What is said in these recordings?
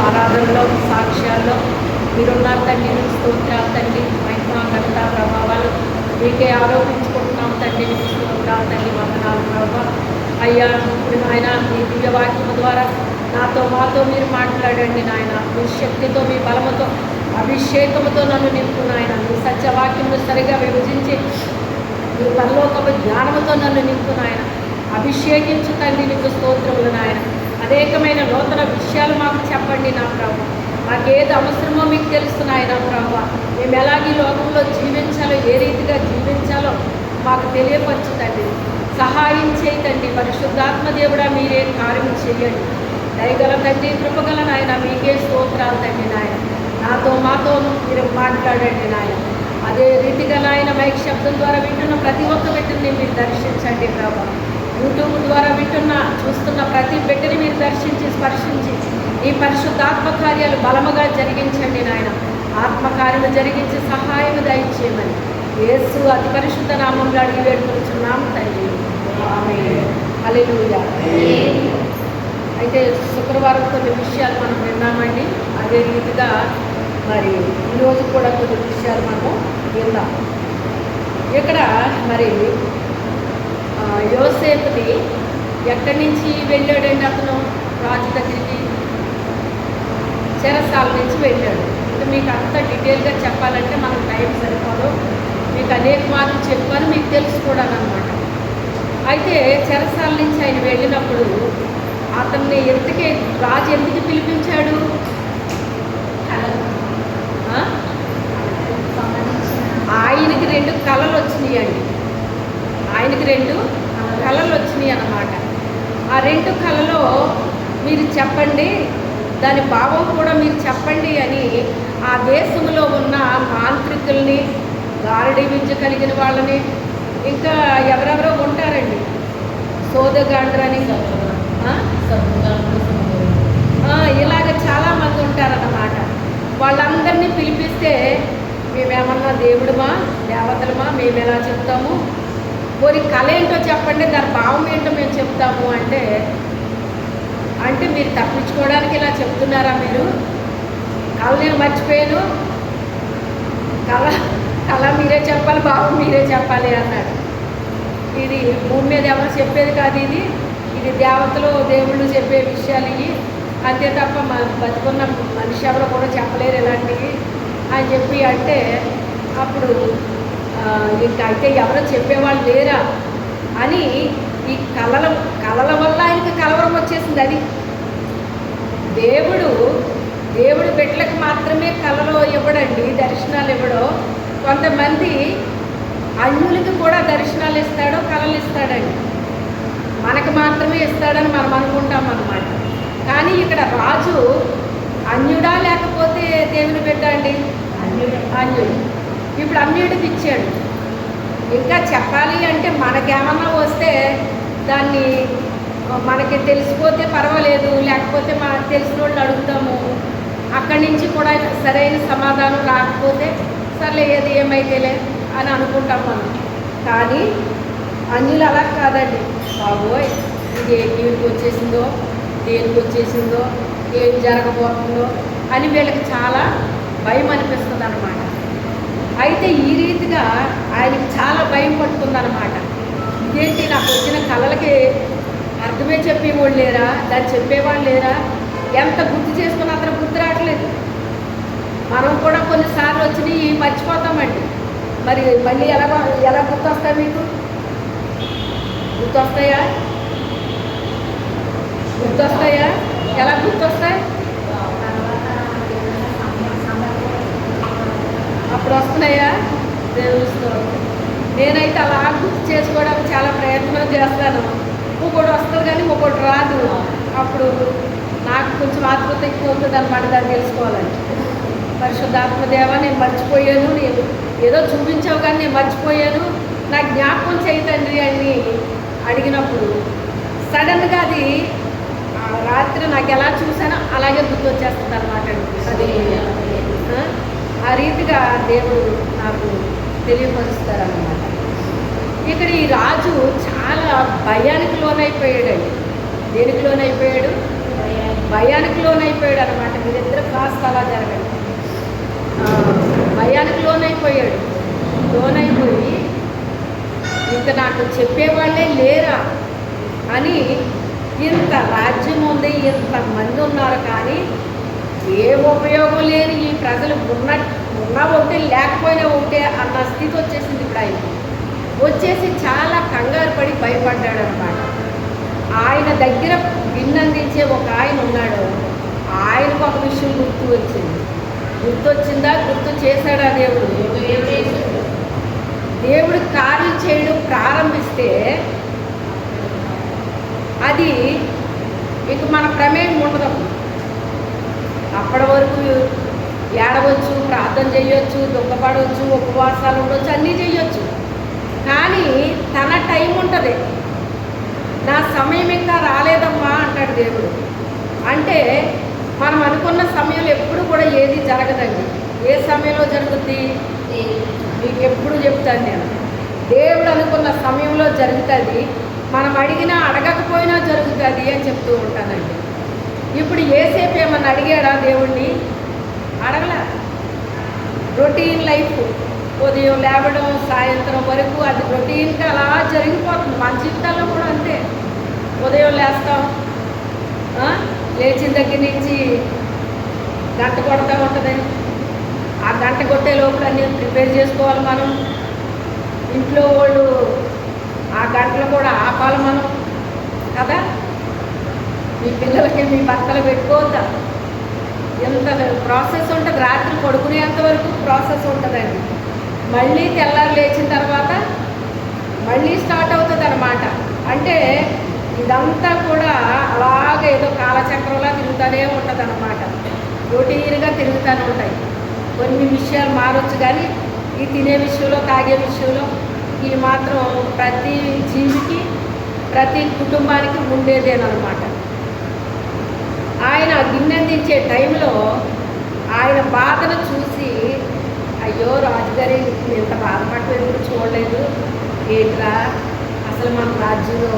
ఆరాధనలో సాక్ష్యాల్లో మీరున్నారు తండ్రి. స్తోత్రాలు తండ్రి. మహిమ ఘనత ప్రభావాలు మీకే ఆరోపించుకుంటున్నాం తండ్రి. స్తోత్రాలు తండ్రి. వందనాలు ప్రభావ. అయ్యా ఇప్పుడు నాయన మీ దివ్యవాక్యం ద్వారా నాతో మాతో మీరు మాట్లాడండి నాయన. మీ శక్తితో మీ బలముతో అభిషేకముతో నన్ను నింపు నాయన. మీ సత్యవాక్యమును సరిగా విభజించి మీ పరలోకపు జ్ఞానముతో నన్ను నింపు నాయన. అభిషేకించు తండ్రి. నీకు స్తోత్రములు నాయన. అనేకమైన నూతన విషయాలు మాకు చెప్పండి నా ప్రభు. మాకేది అవసరమో మీకు తెలుసు నాయన ప్రభు. మేము ఎలాగీ లోకంలో జీవించాలో, ఏ రీతిగా జీవించాలో మాకు తెలియపరచు తండ్రి. సహాయం చేయతండి. పరిశుద్ధాత్మ దేవుడా మీరే కార్యం చేయండి. దయగల తండ్రి, కృపగల నాయన మీకే స్తోత్రాలు తండ్రి నాయన. నాతో మాతో మీరు మాట్లాడండి నాయన. అదే రీతిగా నాయన మైక్ శబ్దం ద్వారా వింటున్న ప్రతి ఒక్క బిడ్డని మీరు దర్శించండి ప్రభు. యూట్యూబ్ ద్వారా చూస్తున్న ప్రతి బిడ్డని మీరు దర్శించి స్పర్శించి ఈ పరిశుద్ధాత్మ కార్యాలు బలముగా జరిగించండి నాయన. ఆత్మకార్యము జరిగించి సహాయం దయచేయమని యేసు అతి పరిశుద్ధ నామంలో అడిగి వేడుకొనుచున్నాము తండ్రి. ఆమేన్. హల్లెలూయా. అయితే శుక్రవారం కొన్ని విషయాలు మనం విన్నామండి. అదే రీతిగా మరి ఈరోజు కూడా కొన్ని విషయాలు మనము విందాం. ఇక్కడ మరి యోసేపుని ఎక్కడి నుంచి వెళ్ళాడండి అతను? రాజు దగ్గరికి చెరసాల నుంచి వెళ్ళాడు. ఇంకా మీకు అంత డీటెయిల్గా చెప్పాలంటే మనకు టైం సరిపోదు. మీకు అనేక మార్లు చెప్పాను, మీకు తెలుసుకోవడానికి అనమాట. అయితే చెరసాల నుంచి ఆయన వెళ్ళినప్పుడు అతన్ని రాజు ఎందుకు పిలిపించాడు? ఆయనకి 2 కళలు వచ్చినాయండి. ఆయనకి 2 కళలు వచ్చినాయి అన్నమాట. ఆ 2 కళలో మీరు చెప్పండి, దాని భావం కూడా మీరు చెప్పండి అని ఆ దేశంలో ఉన్న మాంత్రికుల్ని, గారడీ విద్య కలిగిన వాళ్ళని, ఇంకా ఎవరెవరో ఉంటారండి, సోదగాండ్రని, ఇలాగ చాలామంది ఉంటారన్నమాట. వాళ్ళందరినీ పిలిపిస్తే మేమేమన్నా దేవుడుమా దేవతలమా మేము ఎలా చెప్తాము, పోనీ కళ ఏంటో చెప్పండి, దాని భావం ఏంటో మేము చెప్తాము అంటే మీరు తప్పించుకోవడానికి ఇలా చెప్తున్నారా? మీరు కళ నేను మర్చిపోయాను, కళ మీరే చెప్పాలి, భావం మీరే చెప్పాలి అన్నాడు. ఇది భూమి మీద ఎవరు చెప్పేది కాదు, ఇది దేవతలు దేవుళ్ళు చెప్పే విషయాలు ఇవి, అంతే తప్ప బతుకున్న మనిషి ఎవరో కూడా చెప్పలేరు ఇలాంటివి అని చెప్పి అంటే అప్పుడు ఇంకా అయితే ఎవరో చెప్పేవాళ్ళు లేరా అని ఈ కళల వల్ల ఆయనకి కలవరం వచ్చేసింది. అది దేవుడు బిడ్డలకు మాత్రమే కళలో ఇవ్వడండి, దర్శనాలు ఇవ్వడం. కొంతమంది అన్యులకి కూడా దర్శనాలు ఇస్తాడో కళలు ఇస్తాడండి. మనకు మాత్రమే ఇస్తాడని మనం అనుకుంటాం అన్నమాట. కానీ ఇక్కడ రాజు అన్యుడా లేకపోతే దేవుని బిడ్డ అండి? అన్యుడు. ఇప్పుడు అన్యుడికి ఇచ్చాడు. ఇంకా చెప్పాలి అంటే మనకేమన్నా వస్తే దాన్ని మనకి తెలిసిపోతే పర్వాలేదు, లేకపోతే మనకు తెలిసిన వాళ్ళు అడుగుతాము. అక్కడి నుంచి కూడా సరైన సమాధానం రాకపోతే సర్లే ఏది ఏమైతేలే అని అనుకుంటాం మనం. కానీ అన్యులు అలా కాదండి. బాబోయ్ ఇది ఏ జీవికి వచ్చేసిందో, దేనికి వచ్చేసిందో, ఏం జరగబోతుందో అని వీళ్ళకి చాలా భయం అనిపిస్తుంది అన్నమాట. అయితే ఈ రీతిగా ఆయనకి చాలా భయం పట్టుకుందనమాట. ఇదేంటి నాకు వచ్చిన కళలకి అర్థమే చెప్పేవాళ్ళు లేరా, దాన్ని చెప్పేవాళ్ళు లేరా, ఎంత గుర్తు చేసుకుని అతను గుర్తు రావట్లేదు. మనం కూడా కొన్నిసార్లు వచ్చినాయి మర్చిపోతామండి. మరి మళ్ళీ ఎలా గుర్తొస్తాయి? మీకు గుర్తొస్తాయా? ఎలా గుర్తొస్తాయి? అప్పుడు వస్తున్నాయా? దేవునితో నేనైతే అలా గుర్తు చేసుకోవడానికి చాలా ప్రయత్నం చేస్తాను. ఇంకోటి వస్తుంది కానీ ఇంకోటి రాదు. అప్పుడు నాకు కొంచెం ఆత్మత ఎక్కువ అవుతుంది అన్నమాట, దాన్ని తెలుసుకోవాలని. పరిశుద్ధాత్మదేవ నేను మర్చిపోయాను, నేను ఏదో చూపించావు కానీ నేను మర్చిపోయాను, నాకు జ్ఞాపకం చేయి తండ్రి అని అడిగినప్పుడు సడన్గా అది రాత్రి నాకు ఎలా చూసానో అలాగే గుర్తొచ్చేస్తుంది అన్నమాట. అది ఆ రీతిగా దేవుడు నాకు తెలియపరుస్తారన్నమాట. ఇక్కడ ఈ రాజు చాలా భయానికి లోనైపోయాడండి. దేనికి లోనైపోయాడు? భయానికి లోనైపోయాడు అనమాట. మీరిద్దరు కాస్త అలా జరగండి. భయానికి లోనైపోయాడు. లోనైపోయి ఇంక నాకు చెప్పేవాళ్ళే లేరా అని, ఇంత రాజ్యం ఉంది, ఇంతమంది ఉన్నారు, కానీ ఏ ఉపయోగం లేని ఈ ప్రజలు ఉన్నా ఒకటే లేకపోయినా ఒకటే అన్న స్థితి వచ్చేసింది ఇప్పుడు ఆయన. వచ్చేసి చాలా కంగారు పడి భయపడ్డాడు అనమాట. ఆయన దగ్గర భిన్నందించే ఒక ఆయన ఉన్నాడు. ఆయనకు ఒక విషయం గుర్తొచ్చిందా? గుర్తు చేశాడా దేవుడు? దేవుడు కార్యం చేయడం ప్రారంభిస్తే అది ఇక మన ప్రమేయం ఉండదు. అప్పటి వరకు ఏడవచ్చు, ప్రార్థన చేయొచ్చు, దుఃఖపడవచ్చు, ఉపవాసాలు ఉండొచ్చు, అన్నీ చేయొచ్చు. కానీ తన టైం ఉంటుంది. నా సమయం ఇంకా రాలేదమ్మా అంటాడు దేవుడు. అంటే మనం అనుకున్న సమయంలో ఎప్పుడు కూడా ఏది జరగదండి. ఏ సమయంలో జరుగుద్ది మీకు ఎప్పుడు చెప్తాను నేను. దేవుడు అనుకున్న సమయంలో జరుగుతుంది. మనం అడిగినా అడగకపోయినా జరుగుతుంది అని చెప్తూ ఉంటానండి. ఇప్పుడు ఏసేపు ఏమన్నా అడిగాడా దేవుణ్ణి? అడగలా. రొటీన్ లైఫ్, ఉదయం లేవడం సాయంత్రం వరకు అది రొటీన్గా అలా జరిగిపోతుంది. మన జీవితాల్లో కూడా అంతే. ఉదయం లేస్తాం, లేచిన దగ్గర నుంచి గంట కొడతా ఉంటుంది. ఆ గంట కొట్టే లోపల అన్నీ ప్రిపేర్ చేసుకోవాలి మనం. ఇంట్లో వాళ్ళు ఆ గంటలు కూడా ఆపాలి మనం కదా. మీ పిల్లలకి మీ భర్తలు పెట్టుకోవద్దా? ఎంత ప్రాసెస్ ఉంటుంది. రాత్రి పడుకునేంత వరకు ప్రాసెస్ ఉంటుందండి. మళ్ళీ తెల్లారు లేచిన తర్వాత మళ్ళీ స్టార్ట్ అవుతుంది అన్నమాట. అంటే ఇదంతా కూడా అలాగే ఏదో కాలచక్రంలా తిరుగుతూనే ఉంటుంది అన్నమాట. రొటీన్గా తిరుగుతూనే ఉంటాయి. కొన్ని విషయాలు మారొచ్చు, కానీ ఈ తినే విషయంలో, తాగే విషయంలో ఇది మాత్రం ప్రతి జీవికి, ప్రతి కుటుంబానికి ఉండేదేనమాట. ఆయన గిన్నెందించే టైంలో ఆయన బాధను చూసి, అయ్యో రాజుగారి ఎంత బాధపడటం ఎప్పుడు చూడలేదు, ఏంట్రా అసలు మన రాజ్యంలో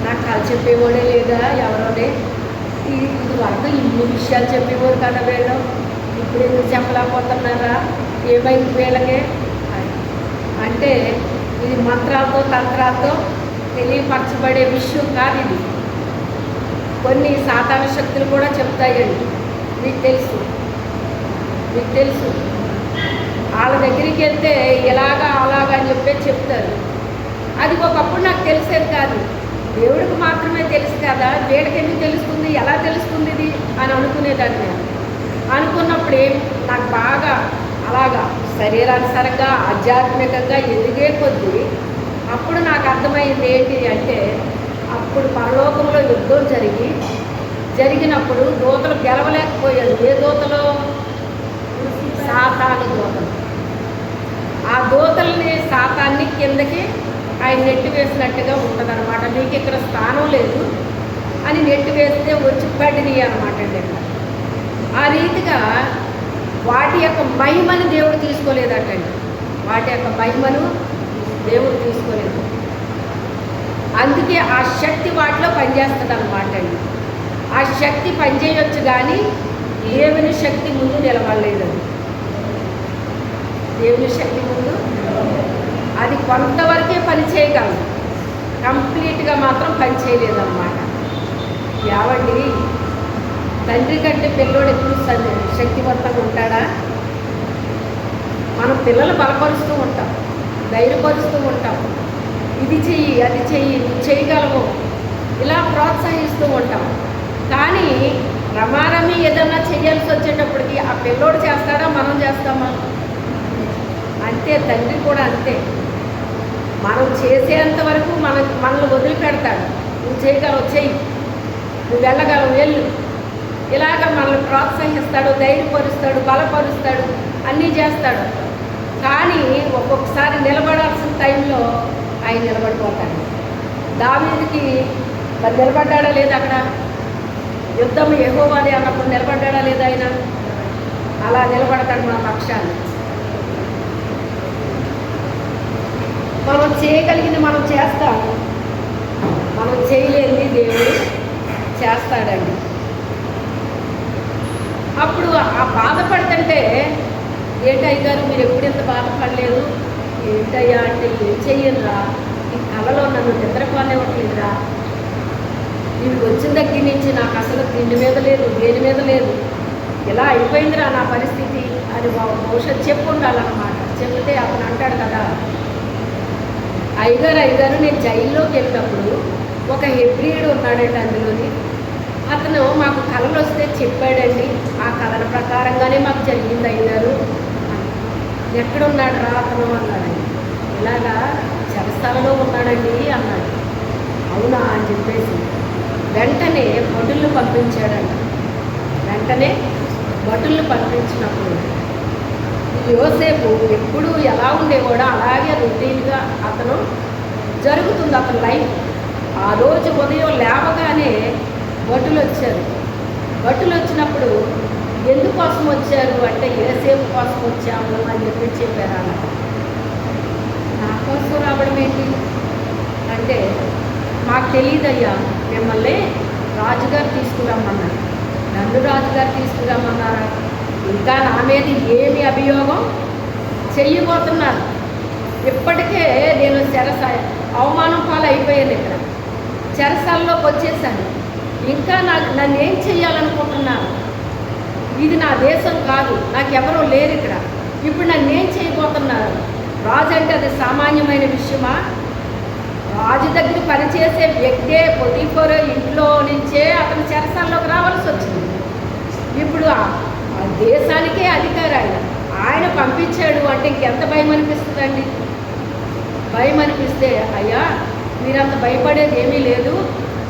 నాకు కథ చెప్పేవాడే లేదా, ఎవరోనే ఇది వరకు ఇన్ని విషయాలు చెప్పేవారు కదా వీళ్ళు, ఇప్పుడు ఎందుకు చెప్పలేకపోతున్నారా, ఏమైంది వీళ్ళకే అంటే ఇది మంత్రాలతో తంత్రాలతో తెలియపరచబడే విషయం కాదు. ఇది కొన్ని సాతాన శక్తులు కూడా చెప్తాయండి. మీకు తెలుసు వాళ్ళ దగ్గరికి వెళ్తే ఎలాగా అలాగా అని చెప్తారు. అది ఒకప్పుడు నాకు తెలిసేది కాదు. దేవుడికి మాత్రమే తెలుసు కదా, వీడికి ఎందుకు తెలుస్తుంది, ఎలా తెలుస్తుంది ఇది అని అనుకునేదాన్ని. నేను అనుకున్నప్పుడు నాకు బాగా అలాగా శరీరానుసారంగా ఆధ్యాత్మికంగా ఎదిగే కొద్దీ అప్పుడు నాకు అర్థమైంది ఏంటి అంటే, అప్పుడు పరలోకంలో యుద్ధం జరిగినప్పుడు దూతలు గెలవలేకపోయాడు. ఏ దూతలు? సాతాను దూతలు. ఆ దూతల్ని సాతాన్ని కిందకి ఆయన నెట్టి వేసినట్టుగా ఉంటుంది అనమాట. మీకు ఇక్కడ స్థానం లేదు అని నెట్టి వేస్తే వచ్చి పడినాయి అనమాట అండి. ఆ రీతిగా వాటి యొక్క మహిమని దేవుడు తీసుకోలేదటండి. వాటి యొక్క మహిమను దేవుడు తీసుకోలేదు. అందుకే ఆ శక్తి వాటిలో పనిచేస్తుంది అనమాట అండి. ఆ శక్తి పనిచేయొచ్చు, కానీ దేవుని శక్తి ముందు నిలబడలేదు. దేవుని శక్తి ముందు అది కొంతవరకే పని చేయగలదు, కంప్లీట్గా మాత్రం పని చేయలేదన్నమాట. యావండి తండ్రి కంటే పిల్లోడు ఎప్పుడు శక్తివంతంగా ఉంటాడా? మనం పిల్లలు బలపరుస్తూ ఉంటాం, ధైర్యపరుస్తూ ఉంటాం, ఇది చెయ్యి అది చెయ్యి నువ్వు చేయగలవు ఇలా ప్రోత్సహిస్తూ ఉంటాం. కానీ రమారమి ఏదన్నా చేయాల్సి వచ్చేటప్పటికి ఆ పిల్లోడు చేస్తాడా, మనం చేస్తామా? అంతే. తండ్రి కూడా అంతే. మనం చేసేంత వరకు మనల్ని వదిలిపెడతాడు. నువ్వు చేయగలవు, చెయ్యి, నువ్వు వెళ్ళగలవు, వెళ్ళు, ఇలాగ మనల్ని ప్రోత్సహిస్తాడు, ధైర్యపరుస్తాడు, బలపరుస్తాడు, అన్నీ చేస్తాడు. కానీ ఒక్కొక్కసారి నిలబడాల్సిన టైంలో ఆయన నిలబడిపోతాడు. దావీదుకి మరి నిలబడ్డాడా లేదా? అక్కడ యుద్ధం యెహోవాదే అన్నప్పుడు నిలబడ్డాడా లేదా? ఆయన అలా నిలబడతాడు మన పక్షాన్ని. మనం చేయగలిగింది మనం చేస్తాము, మనం చేయలేనిది దేవుడు చేస్తాడండి. అప్పుడు ఆ బాధపడుతుంటే, ఏంటయ్య గారు మీరు ఎప్పుడు ఇంత బాధపడలేదు, ఏంటయ్యా అంటే ఏం చెయ్యనురా, ఈ కళలో నన్ను నిద్రపోనివ్వట్లేదురా, ఇవి వచ్చిన దగ్గర నుంచి నాకు అసలు తిండి మీద లేదు, దేని మీద లేదు, ఇలా అయిపోయిందిరా నా పరిస్థితి అని బహుశా చెప్పు ఉండాలన్నమాట. చెప్తే అతను అంటాడు కదా, అయ్యగారు నేను జైల్లోకి వెళ్ళినప్పుడు ఒక హెబ్రీయుడు ఉన్నాడండి అందులోని, అతను మాకు కళలు వస్తే చెప్పాడండి, ఆ కళల ప్రకారంగానే మాకు జరిగింది అయ్యగారు. ఎక్కడున్నాడు రా అతను అన్నాడండి. ఇలాగా చెరసాలలో ఉన్నాడండి అన్నాడు. అవునా అని చెప్పేసి వెంటనే భటులను పంపించాడంట. వెంటనే భటులను పంపించినప్పుడు యోసేపు ఎప్పుడు ఎలా ఉండేవాడో అలాగే రొటీన్గా అతను జరుగుతుంది అతని లైఫ్. ఆ రోజు ఉదయం లేవగానే భటులు వచ్చారు. భటులు వచ్చినప్పుడు ఎందుకోసం వచ్చారు అంటే యోసేపు కోసం వచ్చాము అని చెప్పారు. అలా నా కోసం రావడం ఏంటి అంటే, మాకు తెలియదయ్యా, మిమ్మల్ని రాజుగారు తీసుకురమ్మన్నారు. నన్ను రాజుగారు తీసుకురమ్మన్నారా? ఇంకా నా మీద ఏమి అభియోగం చెయ్యబోతున్నారు? ఇప్పటికే నేను అవమానం పాలు అయిపోయాను, ఇక్కడ చెరసాల్లోకి వచ్చేసాను. ఇంకా నన్ను ఏం చెయ్యాలనుకుంటున్నాను? ఇది నా దేశం కాదు, నాకెవరూ లేరు ఇక్కడ. ఇప్పుడు నన్ను ఏం చేయబోతున్నారు? రాజు అంటే అది సామాన్యమైన విషయమా? రాజు దగ్గర పనిచేసే వ్యక్తే పొతిఫరు ఇంట్లో నుంచే అతను చెరసాల్లోకి రావాల్సి వచ్చింది. ఇప్పుడు ఆ దేశానికే అధికారి ఆయన పంపించాడు అంటే ఇంకెంత భయం అనిపిస్తుందండి? భయం అనిపిస్తే, అయ్యా మీరంత భయపడేది ఏమీ లేదు,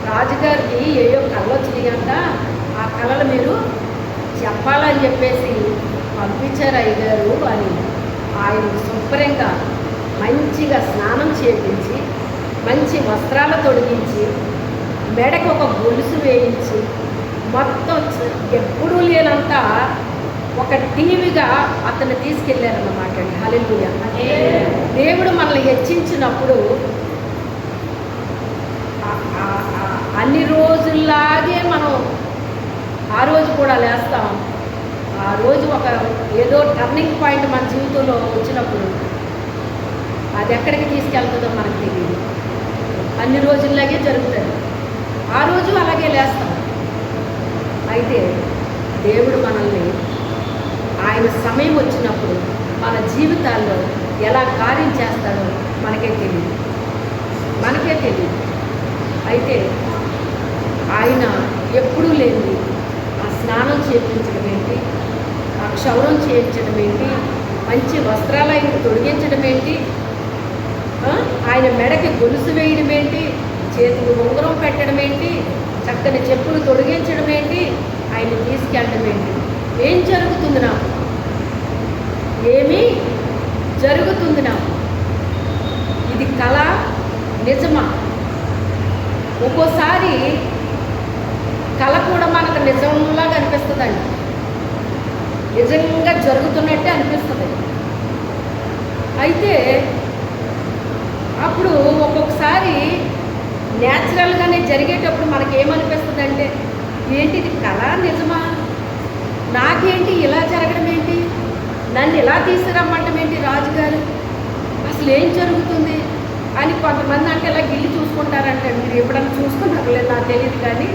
రాజుగారికి ఏయో కళలు వచ్చినాయి అంట, ఆ కళలు మీరు చెప్పాలని చెప్పేసి పంపించారు అయ్యగారు అని ఆయన శుభ్రంగా మంచిగా స్నానం చేయించి, మంచి వస్త్రాలు తొడిగించి, మెడకు ఒక గొలుసు వేయించి, మొత్తం ఎప్పుడూ లేనంత ఒక టీవీగా అతన్ని తీసుకెళ్ళారన్నమాట అండి. హల్లెలూయా. దేవుడు మనల్ని హెచ్చించినప్పుడు అన్ని రోజుల్లాగే మనం ఆ రోజు కూడా లేస్తాం. ఆ రోజు ఒక ఏదో టర్నింగ్ పాయింట్ మన జీవితంలో వచ్చినప్పుడు అది ఎక్కడికి తీసుకెళ్తుందో మనకు తెలియదు. అన్ని రోజుల్లాగే జరుగుతుంది. ఆ రోజు అలాగే లేస్తాం. అయితే దేవుడు మనల్ని ఆయన సమయం వచ్చినప్పుడు మన జీవితాల్లో ఎలా కార్యం చేస్తాడో మనకే తెలియదు. అయితే ఆయన ఎప్పుడూ లేని ఆ స్నానం చేయించడం ఏంటి, ఆ క్షౌరం చేయించడం ఏంటి, మంచి వస్త్రాలు ఆయన తొడిగించడం ఏంటి, ఆయన మెడకి గొలుసు వేయడం ఏంటి, చేతికి ఉంగరం పెట్టడం ఏంటి, చక్కని చెప్పులు తొడిగించడం ఏంటి, ఆయన తీసుకెళ్ళడం ఏంటి? ఏం జరుగుతుంది నాకు? ఏమీ జరుగుతుంది నాకు? ఇది కళ నిజమా? ఒక్కోసారి కళ కూడా మనకు నిజంలాగా అనిపిస్తుందండి. నిజంగా జరుగుతున్నట్టే అనిపిస్తుంది. అయితే అప్పుడు ఒక్కొక్కసారి న్యాచురల్గానే జరిగేటప్పుడు మనకేమనిపిస్తుంది అంటే, ఏంటి ఇది కళ నిజమా? నాకేంటి ఇలా జరగడం ఏంటి? నన్ను ఇలా తీసుకురమ్మంటం ఏంటి రాజుగారు? అసలు ఏం జరుగుతుంది అని కొంతమంది అంటే ఇలా గిల్లి చూసుకుంటారంటే, మీరు ఎప్పుడన్నా చూసుకున్నారు లేదు నాకు తెలియదు, కానీ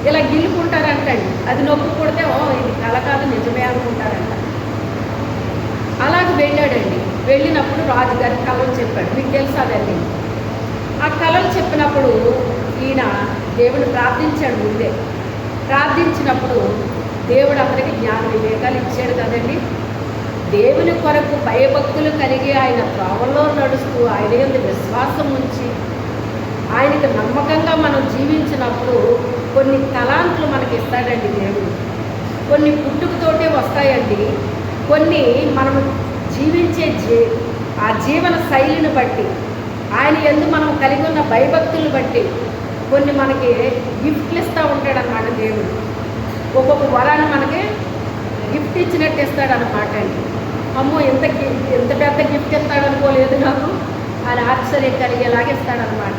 ఇలా గిల్లుకుంటారంటండి. అది నొప్పి కొడితే ఇది కళ కాదు నిజమే అనుకుంటారంట. అలాగే వెళ్ళాడండి. వెళ్ళినప్పుడు రాజుగారి కళలు చెప్పాడు. మీకు తెలుసు అదండి. ఆ కళలు చెప్పినప్పుడు ఈయన దేవుడు ప్రార్థించాడు. ముందే ప్రార్థించినప్పుడు దేవుడు అతనికి జ్ఞాన వివేకాలు ఇచ్చాడు కదండి. దేవుని కొరకు భయభక్తులు కలిగి ఆయన త్రోవల్లో నడుస్తూ ఆయన యందు విశ్వాసం ఉంచి ఆయనకు నమ్మకంగా మనం జీవించినప్పుడు కొన్ని తలాంతులు మనకి ఇస్తాడండి దేవుడు. కొన్ని పుట్టుకతోటే వస్తాయండి. కొన్ని మనం జీవించే ఆ జీవన శైలిని బట్టి, ఆయన యందు మనం కలిగి ఉన్న భయభక్తులను బట్టి కొన్ని మనకి గిఫ్ట్లు ఇస్తూ ఉంటాడనమాట దేవుడు. ఒక్కొక్క వరాన్ని మనకి గిఫ్ట్ ఇచ్చినట్టు ఇస్తాడనమాట అండి. అమ్మో ఎంత పెద్ద గిఫ్ట్ ఇస్తాడనుకోలేదు నాకు అని ఆశ్చర్యం కలిగేలాగా ఇస్తాడనమాట.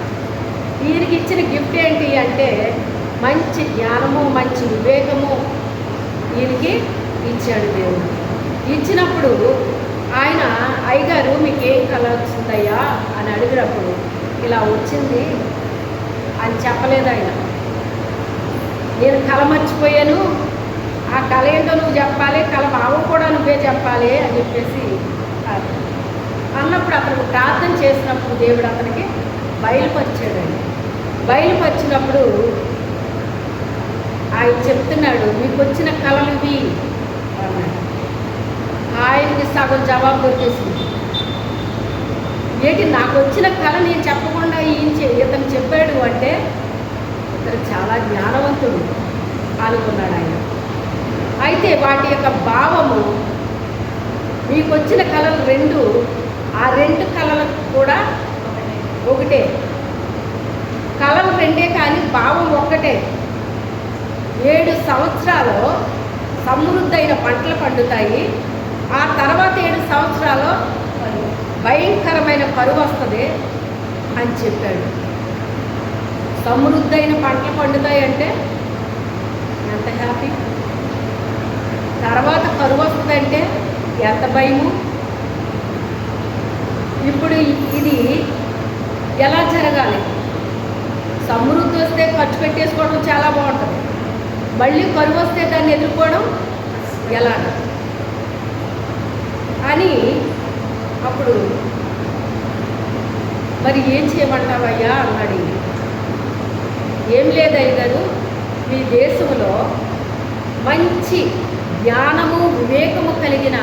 ఈయనకి ఇచ్చిన గిఫ్ట్ ఏంటి అంటే మంచి జ్ఞానము, మంచి వివేకము ఈయనకి ఇచ్చాడు దేవుడు. ఇచ్చినప్పుడు ఆయన అయ్యగారు మీకు ఏం కళ వచ్చిందయ్యా అని అడిగినప్పుడు ఇలా వచ్చింది అని చెప్పలేదు ఆయన. నేను కళ మర్చిపోయాను, ఆ కళ ఏంటో నువ్వు చెప్పాలి, కళ బావ కూడా నువ్వే చెప్పాలి అని చెప్పేసి అన్నప్పుడు అతను ప్రార్థన చేసినప్పుడు దేవుడు అతనికి బయలుపరిచాడండి. బయలుపరిచినప్పుడు ఆయన చెప్తున్నాడు, మీకు వచ్చిన కళలు ఇవి అన్నాడు. ఆయనకి సగం జవాబు దొరికేసింది. ఏంటి నాకు వచ్చిన కళ నేను చెప్పకుండా ఇతను చెప్పాడు అంటే ఇతను చాలా జ్ఞానవంతుడు అనుకున్నాడు ఆయన. అయితే వాటి యొక్క భావము, మీకు వచ్చిన కళలు రెండు, ఆ రెండు కళలకు కూడా ఒకటే. కళలు రెండే కానీ భావం ఒక్కటే. 7 సంవత్సరాలు సమృద్ధైన పంటలు పండుతాయి, ఆ తర్వాత 7 సంవత్సరాలు భయంకరమైన కరువు వస్తుంది అని చెప్పాడు. సమృద్ధైన పంటలు పండుతాయి అంటే ఎంత హ్యాపీ, తర్వాత కరువు వస్తుందంటే ఎంత భయము. ఇప్పుడు ఇది ఎలా జరగాలి? సమృద్ధి వస్తే ఖర్చు పెట్టేసుకోవడం చాలా బాగుంటుంది, మళ్ళీ కరువు వస్తే దాన్ని ఎదుర్కోవడం ఎలా అని అప్పుడు మరి ఏం చేయమంటావయ్యా అన్నాడు. ఏం లేదయ్య గారు, మీ దేశంలో మంచి జ్ఞానము వివేకము కలిగిన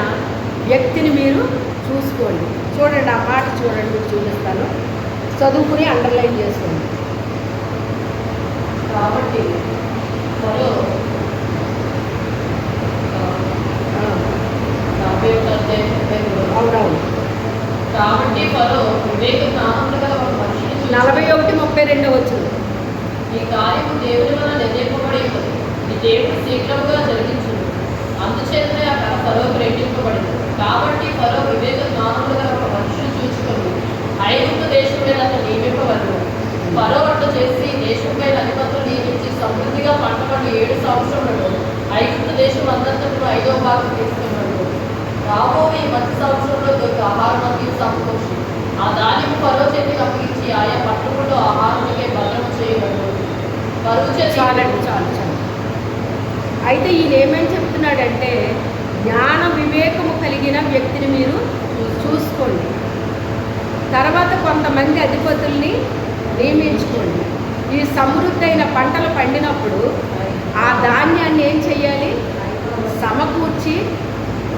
వ్యక్తిని మీరు చూసుకోండి. చూడండి, ఆ మాట చూడండి, మీరు చూపిస్తాను, చదువుకుని అండర్లైన్ చేసుకోండి. కాబట్టి అవునవును. కాబట్టి ఫరో వివేక జ్ఞానములు గల ఒక మనిషిని 41:32 వచ్చింది. ఈ కార్యము దేవుని వల్ల నిర్ణయింపబడి ఉన్నది, ఈ దేవుడు శీఘ్రముగా జరిగించును. అందుచేతనే ఆ కళ ఫరోకు రెట్టింపబడింది. కాబట్టి ఫరో వివేక జ్ఞానములు గల ఒక మనిషిని చూచుకొని ఐగుప్తు దేశం మీద అతను నియమింపవలను. ఫరో అట్లా చేసి దేశం పైన అధిపతులు నియమించి సమృద్ధిగా పంట పండు 7 సంవత్సరములలో ఐగుప్తు దేశం అంతటా 5వ భాగం తీసుకున్నాడు. రాబోయే ఈ మధ్య సంవత్సరంలో దొరికి ఆహారం అంతా సమకూర్చి ఆ ధాన్యం ఫరో చేతికి అప్పగించి ఆయా పట్టణంలో ఆహారానికే భద్రం చేయబడు. చాలండి, చాలు చాలు. అయితే ఈయన ఏమేమి చెప్తున్నాడంటే, జ్ఞాన వివేకము కలిగిన వ్యక్తిని మీరు చూసుకోండి, తర్వాత కొంతమంది అధిపతుల్ని నియమించుకోండి. ఈ సమృద్ధైన పంటలు పండినప్పుడు ఆ ధాన్యాన్ని ఏం చెయ్యాలి? సమకూర్చి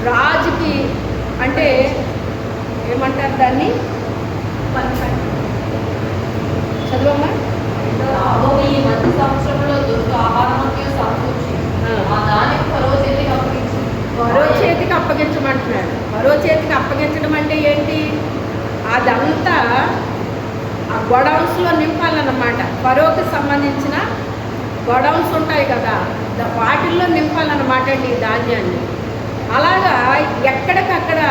రాజుకి, అంటే ఏమంటారు దాన్ని, చదువమ్మా. రాబోయే ఈ మధ్య సంవత్సరంలో దొరికి ఆహారం అంతా సమకూర్చి ఆ ధాన్యం ఫరో చేతికి అప్పగించి. ఫరో చేతికి అప్పగించమంటున్నాడు. ఫరో చేతికి అప్పగించడం అంటే ఏంటి? అదంతా ఆ గొడౌన్స్లో నింపాలన్నమాట. ఫరోకి సంబంధించిన గొడౌన్స్ ఉంటాయి కదా, వాటిల్లో నింపాలన్నమాట అండి ఈ ధాన్యాన్ని. అలాగా ఎక్కడికక్కడ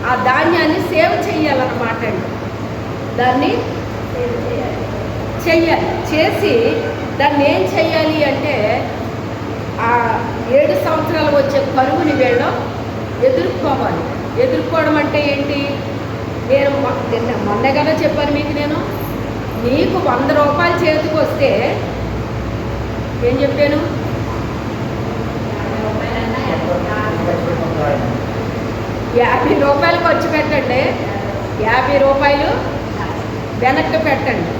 ఆ ధాన్యాన్ని సేవ్ చేయాలన్నమాట అండి. దాన్ని చెయ్యాలి. చేసి దాన్ని ఏం చెయ్యాలి అంటే, ఆ 7 సంవత్సరాలు వచ్చే కరువుని వీళ్ళు ఎదుర్కోవాలి. ఎదుర్కోవడం అంటే ఏంటి? నేను మొన్న కదా చెప్పాను మీకు, నేను నీకు 100 రూపాయలు చేతికి వస్తే ఏం చెప్పాను? 50 రూపాయలు ఖర్చు పెట్టండి, 50 రూపాయలు వెనక్కి పెట్టండి.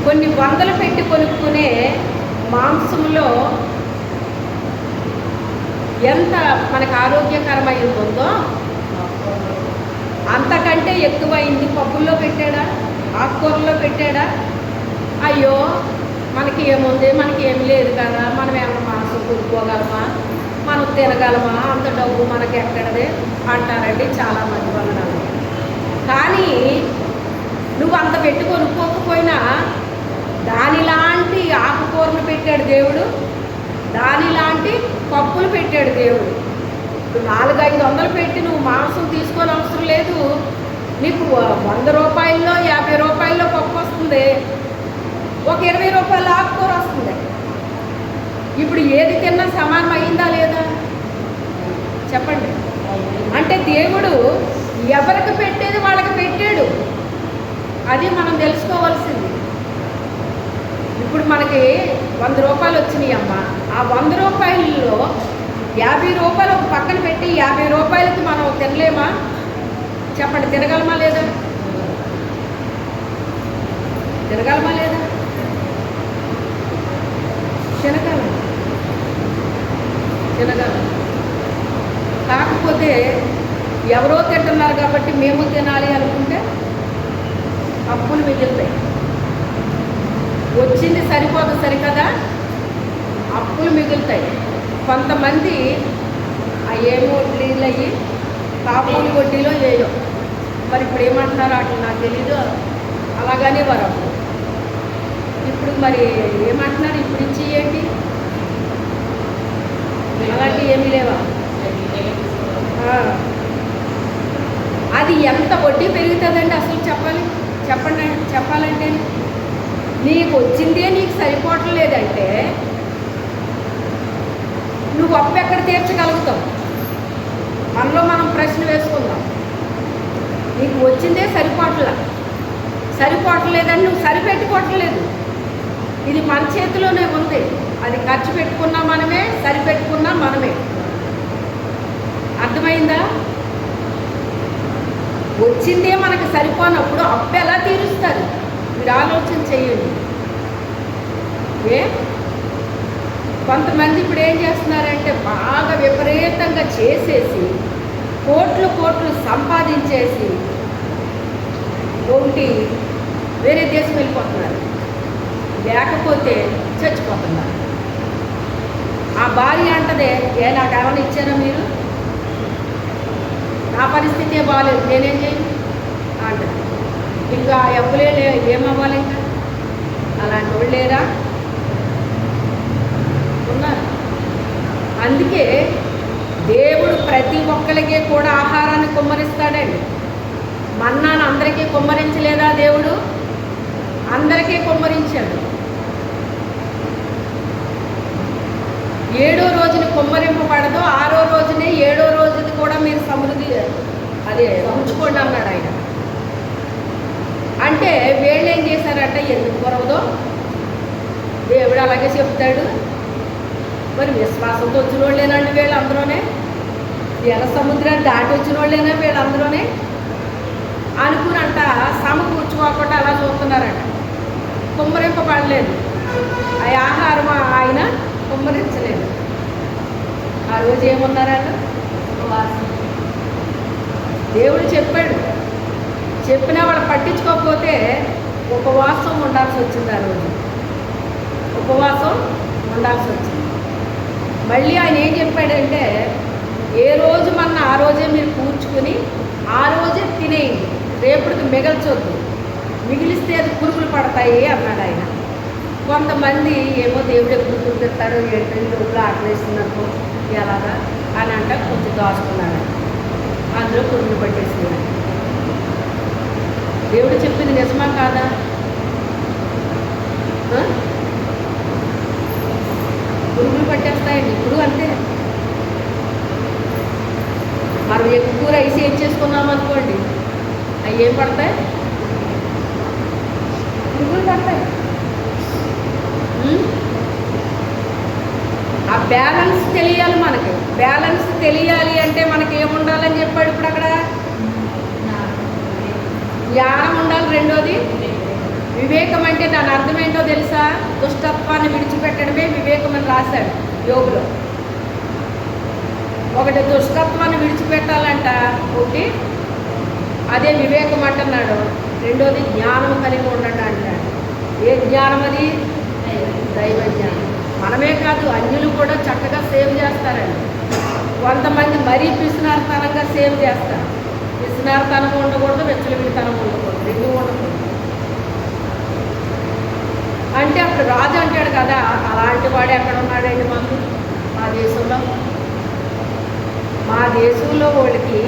కొన్ని వందలు పెట్టి కొనుక్కునే మాంసంలో ఎంత మనకు ఆరోగ్యకరమై ఉంటుందో అంతకంటే ఎక్కువైంది పప్పుల్లో పెట్టాడా, ఆకుకూరల్లో పెట్టాడా? అయ్యో మనకి ఏముంది, మనకి ఏం లేదు కదా, మనం ఏమన్నా మాంసం కొనుక్కోగలమా, మనం తినగలమా, అంత డబ్బు మనకి ఎక్కడదే అంటారండి చాలామంది వలన. కానీ నువ్వు అంత పెట్టి కొనుక్కోకపోయినా దానిలాంటి ఆకుకూరలు పెట్టాడు దేవుడు, దానిలాంటి పప్పులు పెట్టాడు దేవుడు. 400-500 పెట్టి నువ్వు మాంసం తీసుకోని అవసరం లేదు. నీకు 100 రూపాయల్లో 50 రూపాయల్లో పప్పు వస్తుంది, ఒక 20 రూపాయల ఆకుకూర వస్తుంది. వస్తుంది. ఇప్పుడు ఏది తిన్నా సమానం అయిందా లేదా చెప్పండి. అంటే దేవుడు ఎవరికి పెట్టేది వాళ్ళకి పెట్టాడు. అది మనం తెలుసుకోవాల్సింది. ఇప్పుడు మనకి 100 రూపాయలు వచ్చినాయి అమ్మ. ఆ 100 రూపాయల్లో 50 రూపాయలు ఒక పక్కన పెట్టి 50 రూపాయలకి మనం తినలేమా చెప్పండి? తినగలమా లేదా? తినగలమా లేదా? తినగలం. కాకపోతే ఎవరో తింటున్నారు కాబట్టి మేము తినాలి అనుకుంటే అప్పులు మిగులుతాయి. వచ్చింది సరిపోదు సరికదా, అప్పులు మిగులుతాయి. కొంతమంది ఆ ఏమి వడ్డీలు అయ్యి కాపులు వడ్డీలో వేయో. మరి ఇప్పుడు ఏమంటున్నారు అట్లా నాకు తెలీదు, అలాగనే వారు ఇప్పుడు మరి ఏమంటున్నారు ఇప్పుడు ఇచ్చి ఏంటి అలాంటివి ఏమీ లేవా? అది ఎంత వడ్డీ పెరుగుతుందండి అసలు చెప్పాలంటే నీకు వచ్చిందే నీకు సరిపోవటం లేదంటే నువ్వు అప్పు ఎక్కడ తీర్చగలుగుతావు? మనలో మనం ప్రశ్న వేసుకుందాం. నీకు వచ్చిందే సరిపోవట్లేదని నువ్వు సరిపెట్టుకోవట్లేదు. ఇది మన చేతిలోనే ఉంది. అది ఖర్చు పెట్టుకున్నా మనమే, సరిపెట్టుకున్నా మనమే. అర్థమైందా? వచ్చిందే మనకు సరిపోనప్పుడు అప్పు ఎలా తీరుస్తారు? మీరు ఆలోచన చేయండి. కొంతమంది ఇప్పుడు ఏం చేస్తున్నారంటే బాగా విపరీతంగా చేసేసి కోట్లు సంపాదించేసి ఒకటి వేరే దేశం వెళ్ళిపోతున్నారు, లేకపోతే చచ్చిపోతున్నారు. ఆ భార్య అంటదే, నాకు ఏమైనా ఇచ్చారా మీరు? నా పరిస్థితే బాగాలేదు, నేనేం చేయను అంటది. ఇంకా ఎవ్వలే ఏమవ్వాలి? ఇంకా అలాంటి వాళ్ళు లేరా? ఉన్నారు. అందుకే దేవుడు ప్రతి ఒక్కరికి కూడా ఆహారాన్ని కుమ్మరిస్తాడండి. మన్నాను అందరికీ కుమ్మరించలేదా దేవుడు? అందరికీ కుమ్మరించాడు. 7వ రోజున కుమ్మరింపబడదు, 6వ రోజునే 7వ రోజుది కూడా మీరు సమృద్ధి ఉంచుకోండి అన్నాడు ఆయన. అంటే వీళ్ళు ఏం చేశారంటే ఎందుకు కొరవదో దేవుడు అలాగే చెప్తాడు. మరి విశ్వాసంతో వచ్చిన వాళ్ళేనండి వీళ్ళందరూనే, ఎర్ర సముద్రాన్ని దాటి వచ్చిన వాళ్ళేనా వీళ్ళందరూనే అనుకునంట సమకూర్చుకోకుండా అలా చూస్తున్నారంట. కుమ్మరింపబడలేదు. ఆ ఆహారం ఆయన కుమ్మరించలేదు. ఆ రోజు ఏమున్నారంట? దేవుడు చెప్పాడు, చెప్పినా వాళ్ళు పట్టించుకోకపోతే ఉపవాసం ఉండాల్సి వచ్చింది. ఆ రోజు ఉపవాసం ఉండాల్సి వచ్చింది. మళ్ళీ ఆయన ఏం చెప్పాడంటే, ఏ రోజు మన ఆ రోజే మీరు కూర్చుకుని ఆ రోజే తినేయండి, రేపటికి మిగల్చొద్దు, మిగిలిస్తే అది పురుగులు పడతాయి అన్నాడు ఆయన. కొంతమంది ఏమో దేవుడు ఎప్పుడు గుర్తిస్తారో ఏంటంటే రోజులు ఆకలేస్తున్నట్టు ఎలాగా అని అంట కొంచెం దాచుకున్నాడు. అందులో పురుగులు పట్టేసినాడు. దేవుడు చెప్పింది నిజమా కాదా? పురుగులు పట్టేస్తాయండి ఇప్పుడు. అంతే. మనం ఎక్కువ రైస్ ఏం చేసుకున్నాం అనుకోండి, అవి ఏం పడతాయి? పురుగులు పడతాయి. ఆ బ్యాలెన్స్ తెలియాలి మనకి. బ్యాలెన్స్ తెలియాలి అంటే మనకి ఏముండాలని చెప్పాడు ఇప్పుడు అక్కడ? జ్ఞానం ఉండాలి. రెండోది వివేకం. అంటే దాని అర్థం ఏంటో తెలుసా? దుష్టత్వాన్ని విడిచిపెట్టడమే వివేకం అని రాశాడు యోగులో. ఒకటి దుష్టత్వాన్ని విడిచిపెట్టాలంట, ఒకటి అదే వివేకం అంటున్నాడు. రెండోది జ్ఞానం కలిగి ఉండండి అంటాడు. ఏ జ్ఞానం అది? దైవ జ్ఞానం. మనమే కాదు, అన్యులు కూడా చక్కగా సేవ్ చేస్తారండి. కొంతమంది మరీ పిసినారితనంగా సేవ్ చేస్తారు. పిసినారితనం ఉండకూడదు, వెచ్చలవిడితనం ఉండకూడదు, రెండు ఉండకూడదు. అంటే అప్పుడు రాజు అంటాడు కదా, అలాంటి వాడు ఎక్కడ ఉన్నాడండి మాకు మా దేశంలో? మా దేశంలో వాడికి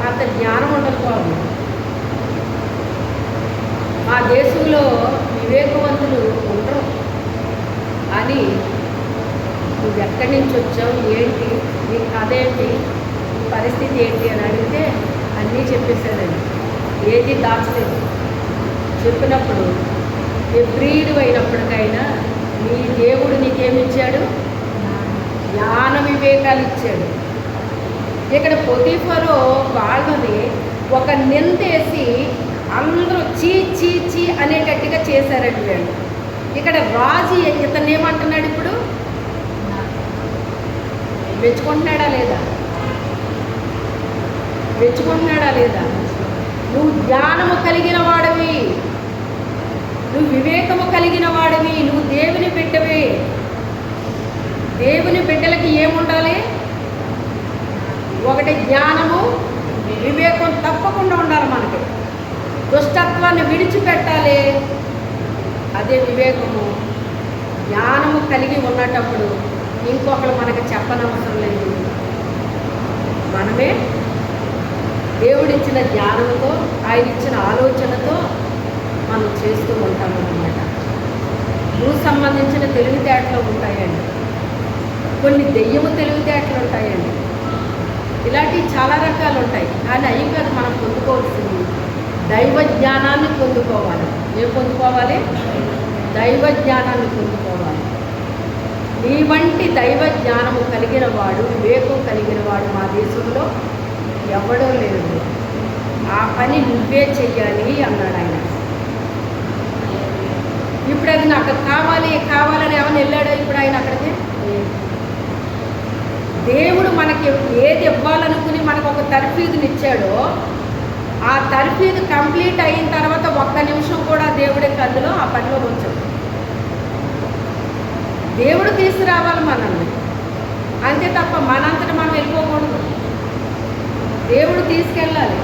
అంత జ్ఞానం ఉండకపోవాలి. మా దేశంలో వివేకవంతులు ఉండరు. నువ్వు ఎక్కడి నుంచి వచ్చావు, ఏంటి నీ కథ ఏంటి, నీ పరిస్థితి ఏంటి అని అడిగితే అన్నీ చెప్పేశాడండి. ఏది దాచలేదు. చెప్పినప్పుడు ఎవ్రీడు అయినప్పటికైనా నీ దేవుడు నీకేమిచ్చాడు? జ్ఞాన వివేకాలు ఇచ్చాడు. ఇక్కడ పొతీఫరు వాళ్ళని ఒక నిందేసి అందరూ చీ చీ చీ అనేటట్టుగా చేశారండి వీళ్ళు. ఇక్కడ రాజు ఇతను ఏమంటున్నాడు? ఇప్పుడు మెచ్చుకుంటున్నాడా లేదా? మెచ్చుకుంటున్నాడా లేదా? నువ్వు జ్ఞానము కలిగిన వాడివి, నువ్వు వివేకము కలిగిన వాడివి, నువ్వు దేవుని బిడ్డవి. దేవుని బిడ్డలకి ఏముండాలి? ఒకటి జ్ఞానము, వివేకం తప్పకుండా ఉండాలి మనకి. దుష్టత్వాన్ని విడిచిపెట్టాలి. అదే వివేకము. జ్ఞానము కలిగి ఉన్నటప్పుడు ఇంకొకరు మనకి చెప్పనవసరం లేదు. మనమే దేవుడిచ్చిన జ్ఞానంతో, ఆయన ఇచ్చిన ఆలోచనతో మనం చేస్తూ ఉంటామన్నమాట. నువ్వు సంబంధించిన తెలివితేటలు ఉంటాయండి, కొన్ని దెయ్యము తెలివితేటలు ఉంటాయండి, ఇలాంటివి చాలా రకాలు ఉంటాయి. కానీ అవి కాదు మనం పొందుకోవాల్సింది. దైవ జ్ఞానాన్ని పొందుకోవాలి. ఏం పొందుకోవాలి? దైవ జ్ఞానాన్ని పొందుకోవాలి. నీ వంటి దైవ జ్ఞానము కలిగిన వాడు, వివేకం కలిగిన వాడు మా దేశంలో ఎవడో లేడు. ఆ పని నువ్వే చెయ్యాలి అన్నాడు ఆయన. ఇప్పుడు అది నాకు కావాలి కావాలని ఏమైనా వెళ్ళాడో ఇప్పుడు ఆయన అక్కడికి? దేవుడు మనకి ఏది ఇవ్వాలనుకుని మనకు ఒక తర్ఫీదునిచ్చాడో ఆ తర్ఫీదు కంప్లీట్ అయిన తర్వాత ఒక్క నిమిషం కూడా దేవుడి కళ్ళులో ఆ పనిలో వచ్చాడు. దేవుడు తీసుకురావాలి మనల్ని, అంతే తప్ప మనంతట మనం వెళ్ళిపోకూడదు. దేవుడు తీసుకెళ్ళాలి.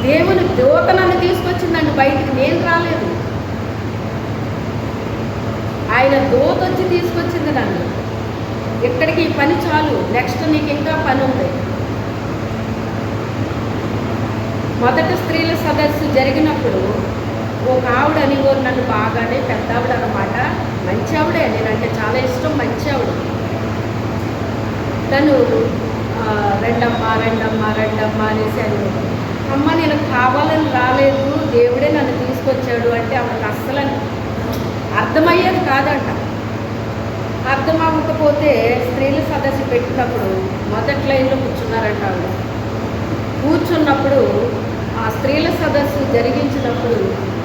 దేవుని దూత నన్ను తీసుకొచ్చిందండి బయటికి, నేను రాలేదు. ఆయన దూత వచ్చి తీసుకొచ్చింది నన్ను. ఇక్కడికి ఈ పని చాలు, నెక్స్ట్ నీకు ఇంకా పని ఉంది. మొదట స్త్రీల సదస్సు జరిగినప్పుడు ఒక ఆవిడ అనేవారు నన్ను బాగానే, పెద్ద ఆవిడ అన్నమాట, మంచి ఆవిడే, నేనంటే చాలా ఇష్టం, మంచి ఆవిడ. తను రెండమ్మా రెండమ్మా రెండమ్మా అనేసి అని, అమ్మ నేను కావాలని రాలేదు, దేవుడే నన్ను తీసుకొచ్చాడు అంటే ఆవిడకి అస్సలు అర్థమయ్యేది కాదంట. అర్థం అవ్వకపోతే స్త్రీల సదస్సు పెట్టినప్పుడు మొదటి లైన్లో కూర్చున్నారంట ఆవిడ. కూర్చున్నప్పుడు ఆ స్త్రీల సదస్సు జరిగించినప్పుడు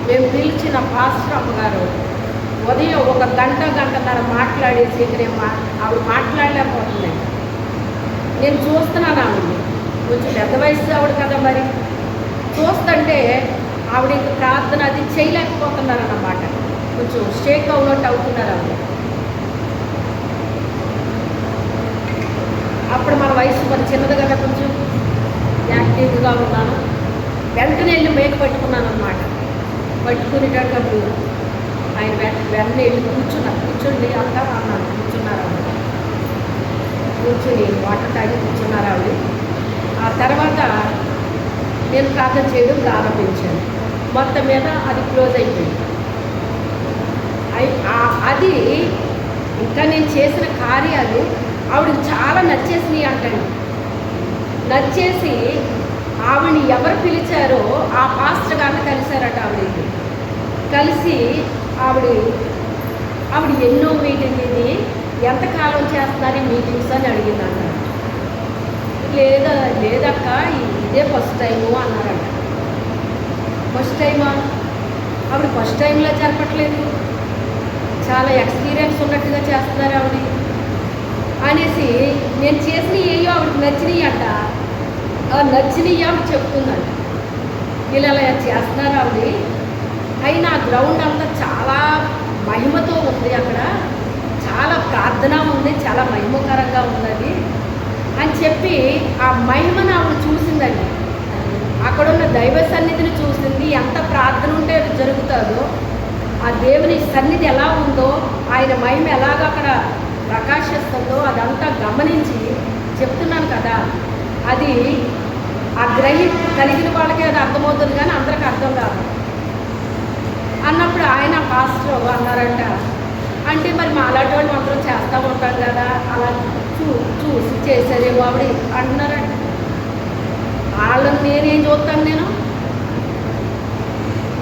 మేము పిలిచిన పాస్టర్ అమ్మగారు ఉదయం ఒక గంటన్నర మాట్లాడేసి ఇక్కడ ఆవిడ మాట్లాడలేకపోతున్నాయి. నేను చూస్తున్నాను ఆవిడని, కొంచెం పెద్ద వయసు ఆవిడ కదా, మరి చూస్తుంటే ఆవిడ ఇంక ప్రార్థన అది చేయలేకపోతున్నారన్నమాట. కొంచెం షేక్ అవునట్టు అవుతున్నారు ఆవిడ. అప్పుడు మన వయసు మరి చిన్నది కదా, కొంచెం యాక్టివ్గా ఉన్నాను. వెంటనే వెళ్ళి మేక పట్టుకున్నాను అన్నమాట. పట్టుకునేటప్పుడు ఆయన వెంటనే వెళ్ళి కూర్చోండి అక్క అన్నాను. కూర్చున్నారు ఆవిడ. కూర్చుని వాటర్ తాగి కూర్చున్నారు ఆవిడ. ఆ తర్వాత నేను ప్రార్థన చేయడం ప్రారంభించాను. మొత్తం మీద అది క్లోజ్ అయిపోయింది. అది ఇంకా నేను చేసిన కార్యాలు ఆవిడకి చాలా నచ్చేసినాయి అంటండి. నచ్చేసి ఆవిడని ఎవరు పిలిచారో ఆ పాస్టర్ గారిని కలిశారట ఆవిడకి. కలిసి ఆవిడ ఎన్నో మీటింగ్, ఇది ఎంతకాలం చేస్తున్నారు ఈ మీటింగ్స్ అని అడిగిందంట. లేదక్క ఇదే ఫస్ట్ టైము అన్నారంట. ఫస్ట్ టైమా? ఆవిడ ఫస్ట్ టైంలో జరపట్లేదు, చాలా ఎక్స్పీరియన్స్ ఉన్నట్టుగా చేస్తున్నారు ఆవిడ అనేసి నేను చేసిన ఏయో ఆవిడకి నచ్చినాయి అంట. నచ్చినవి ఆవిడ చెప్తుందంట. వీళ్ళు అలా చేస్తున్నారు ఆవిడ. అయినా గ్రౌండ్ అంతా చాలా మహిమతో ఉంది, అక్కడ చాలా ప్రార్థన ఉంది, చాలా మహిమకరంగా ఉన్నది అని చెప్పి ఆ మహిమను ఆవిడ చూసిందండి. అక్కడున్న దైవ సన్నిధిని చూసింది. ఎంత ప్రార్థన ఉంటే అది జరుగుతుందో, ఆ దేవుని సన్నిధి ఎలా ఉందో, ఆయన మహిమ ఎలాగ అక్కడ ప్రకాశిస్తుందో అదంతా గమనించి చెప్తున్నాను కదా. అది ఆ కలిగిన వాళ్ళకే అది అర్థమవుతుంది, కానీ అందరికి అర్థం కాదు. అన్నప్పుడు ఆయన పాస్టర్ అన్నారంట, అంటే మరి మాలాంటి వాళ్ళు మాత్రం చేస్తూ ఉంటాం కదా, అలా చూసి చేశారేమో ఆవిడ అంటున్నారండి. వాళ్ళని నేనేం చూస్తాను, నేను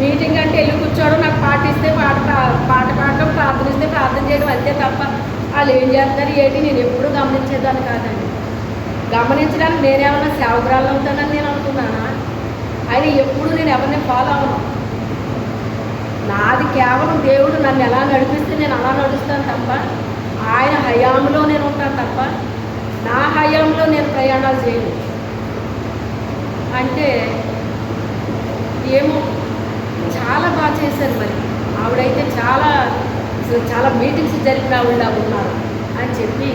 మీటింగ్ అంటే వెళ్ళి కూర్చోవడం, నాకు పాటిస్తే పాట పాడటం, ప్రార్థనిస్తే ప్రార్థన చేయడం అంతే తప్ప వాళ్ళు ఏం చేస్తారు ఏంటి నేను ఎప్పుడూ గమనించేదాన్ని కాదండి. గమనించడానికి నేనేమన్నా సేవకురాలు అవుతానని నేను అనుకున్నానా? ఆయన ఎప్పుడు నేను ఎవరిని ఫాలో అవ్వను. నాది కేవలం దేవుడు నన్ను ఎలా నడిపిస్తే నేను అలా నడుస్తాను తప్ప, ఆయన హయాంలో నేను ఉంటాను తప్ప నా హయాంలో నేను ప్రయాణాలు చేయను. అంటే ఏమో చాలా బాగా చేశారు. మరి ఆవిడైతే చాలా మీటింగ్స్ జరిపిన ఆవిడ ఉన్నారు అని చెప్పి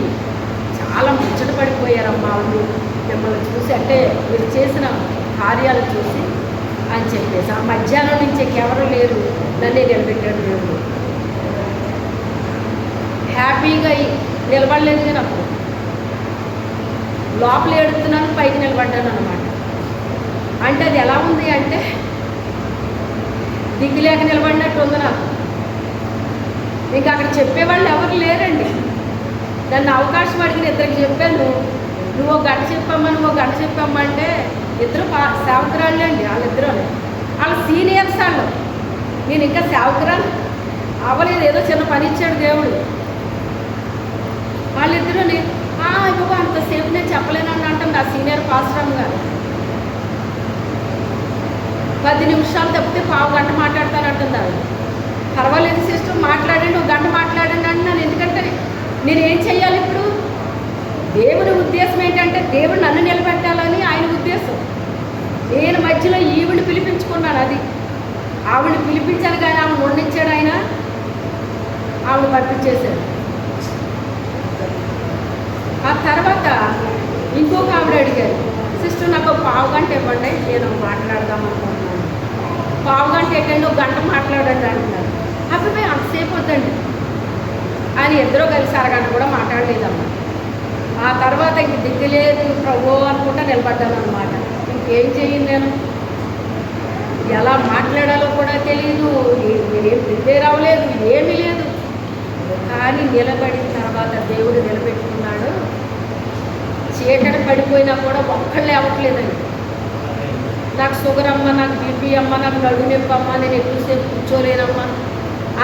చాలా ముచ్చట పడిపోయారమ్మా ఆవిడ మిమ్మల్ని చూసి, అంటే మీరు చేసిన కార్యాలు చూసి అని చెప్పేసి. ఆ మధ్యాహ్నం నుంచి ఎవరు లేరు, నన్నే నిలబెట్టాడు దేవుడు. హ్యాపీగా నిలబడలేదు నేను అప్పుడు, లోపల ఏడుతున్నాను, పైకి నిలబడ్డాను అనమాట. అంటే అది ఎలా ఉంది అంటే దిక్కులేక నిలబడినట్టు ఉంది నాకు. ఇంకా అక్కడ చెప్పేవాళ్ళు ఎవరు లేరండి. నన్ను అవకాశం అడిగిన ఇద్దరికి చెప్పాను, నువ్వు ఒక గంట చెప్పమ్మా, నువ్వు ఒక గంట చెప్పమ్మా అంటే ఇద్దరు సేవకురాళ్ళు అండి. వాళ్ళిద్దరూ వాళ్ళ సీనియర్స్ వాళ్ళు. నేను ఇంకా సేవకురాలు అవ్వలేదు, ఏదో చిన్న పని ఇచ్చాడు దేవుడు. వాళ్ళిద్దరూ ఇవ్వ అంతసేపు నేను చెప్పలేనని అంటుంది ఆ సీనియర్ పాస్టర్ గారు. 10 నిమిషాలు తప్పితే పావు గంట మాట్లాడతానంటుంది ఆవిడ. పర్వాలేదు సిస్టర్ మాట్లాడండి, ఒక గంట మాట్లాడండి అంటున్నాను. ఎందుకంటే నేనేం చెయ్యాలి ఇప్పుడు? దేవుని ఉద్దేశం ఏంటంటే దేవుడు నన్ను నిలబెట్టాలని ఆయన ఉద్దేశం. నేను మధ్యలో ఈవిని పిలిపించుకున్నాను. అది ఆవిడని పిలిపించాను కానీ ఆవిడ వండించాడు ఆయన, ఆవిడ పంపించేశాడు. ఆ తర్వాత ఇంకొక ఆవిడ అడిగారు, సిస్టర్ నాకు ఒక పావు గంట ఇవ్వండి, నేను మాట్లాడదాం అనుకుంటున్నాను. పావు గంట ఏంటండి, ఒక గంట మాట్లాడండి అంటున్నారు. అప్పుడు మేము అంతసేపు వద్దండి ఆయన ఇద్దరూ కలిసి అరగంట కూడా మాట్లాడలేదమ్మా. ఆ తర్వాత ఇంక దిక్కులేదు ప్రభు అనుకుంటా నిలబడ్డాను అనమాట. ఇంకేం చెయ్యను నేను, ఎలా మాట్లాడాలో కూడా తెలియదు, నేనేం ప్రిపేర్ అవ్వలేదు, ఏమీ లేదు. కానీ నిలబడిన తర్వాత దేవుడు నిలబెట్టుకున్నాడు. చీకటి పడిపోయినా కూడా ఒక్కళ్ళే అవ్వట్లేదండి. నాకు షుగర్ అమ్మ, నాకు బీపీ అమ్మ, నాకు నడుము నొప్పి అమ్మ, నేను ఎక్కువసేపు కూర్చోలేనమ్మా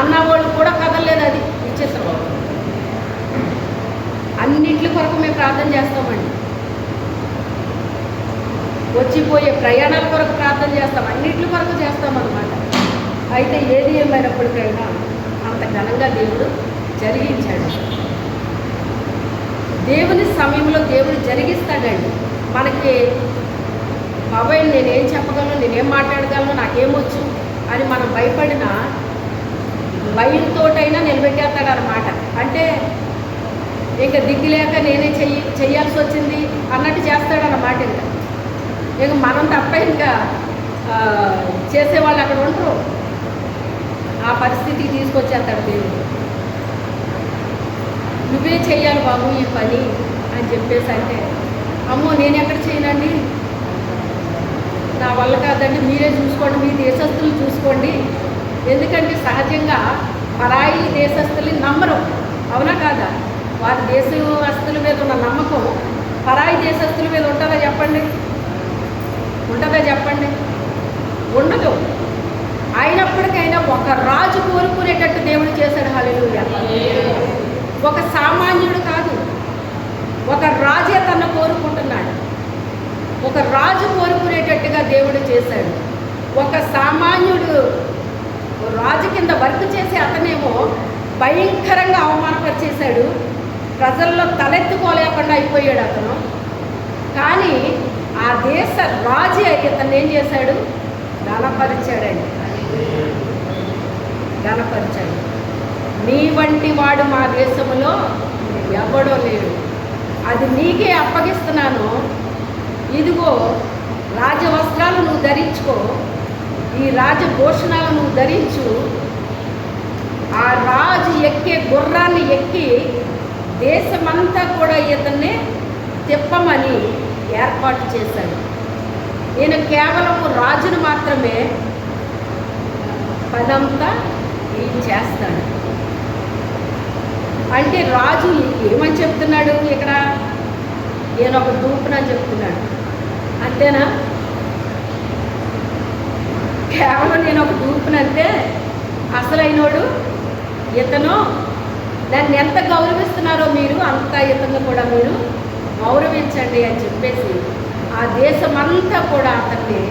అన్నవాళ్ళు కూడా కదలలేదు. అది విచిత్రం. అన్నింటి కొరకు మేము ప్రార్థన చేస్తామండి. వచ్చిపోయే ప్రయాణాల కొరకు ప్రార్థన చేస్తాం, అన్నింటి కొరకు చేస్తామన్నమాట. అయితే ఏది ఏమైనప్పటికైనా అంత ఘనంగా దేవుడు జరిగించాడు. దేవుని సమయంలో దేవుడు జరిగిస్తాడండి. మనకి బాబాయ్ నేనేం చెప్పగలను, నేనేం మాట్లాడగలను, నాకేమొచ్చు అని మనం భయపడిన భయంతోటైనా నిలబెట్టేస్తాడు అన్నమాట. అంటే ఇంకా దిగ్గు లేక నేనే చెయ్యాల్సి వచ్చింది అన్నట్టు చేస్తాడన్నమాట. ఇంకా మనం తప్ప ఇంకా చేసేవాళ్ళు అక్కడ ఉండరు. ఆ పరిస్థితికి తీసుకొచ్చేస్తాడు దేవుడు. నువ్వే చెయ్యాలి బాబు ఈ పని అని చెప్పేసి అంటే, అమ్మో నేను ఎక్కడ చేయనండి, నా వల్ల కాదండి, మీరే చూసుకోండి, మీ దేశస్తులు చూసుకోండి. ఎందుకంటే సహజంగా పరాయి దేశస్తుల్ని నమ్మరు, అవునా కాదా? వారి దేశస్తుల మీద ఉన్న నమ్మకం పరాయి దేశస్తుల మీద ఉంటుందా చెప్పండి? ఉంటుందా చెప్పండి? ఉండదు. అయినప్పటికైనా ఒక రాజు కోరుకునేటట్టు దేవుడు చేశాడు. హల్లెలూయా. ఒక సామాన్యుడు కాదు, ఒక రాజే తను కోరుకుంటున్నాడు. ఒక రాజు కోరుకునేటట్టుగా దేవుడు చేశాడు. ఒక సామాన్యుడు రాజు కింద వర్క్ చేసి అతనేమో భయంకరంగా అవమానపరిచేశాడు. ప్రజల్లో తలెత్తుకోలేకుండా అయిపోయాడు అతను. కానీ ఆ దేశ రాజు ఇతను ఏం చేశాడు? ఘనపరిచాడండి. ఘనపరిచాడు. నీ వంటి వాడు మా దేశంలో ఎవడో లేడు, అది నీకే అప్పగిస్తున్నాను. ఇదిగో రాజవస్త్రాలు నువ్వు ధరించుకో, ఈ రాజభూషణాలు నువ్వు ధరించు. ఆ రాజు ఎక్కే గుర్రాన్ని ఎక్కి దేశమంతా కూడా ఇతన్ని తిప్పమని ఏర్పాటు చేశాడు. నేను కేవలం రాజును మాత్రమే పనంతా ఏం చేస్తాడు. అంటే రాజు ఏమని చెప్తున్నాడు ఇక్కడ? నేను ఒక దూపునని చెప్తున్నాడు. అంతేనా? కేవలం నేను ఒక దూపునంటే అసలైనోడు ఇతను. దాన్ని ఎంత గౌరవిస్తున్నారో మీరు అంత ఇతను కూడా మీరు గౌరవించండి అని చెప్పేసి ఆ దేశమంతా కూడా అతన్ని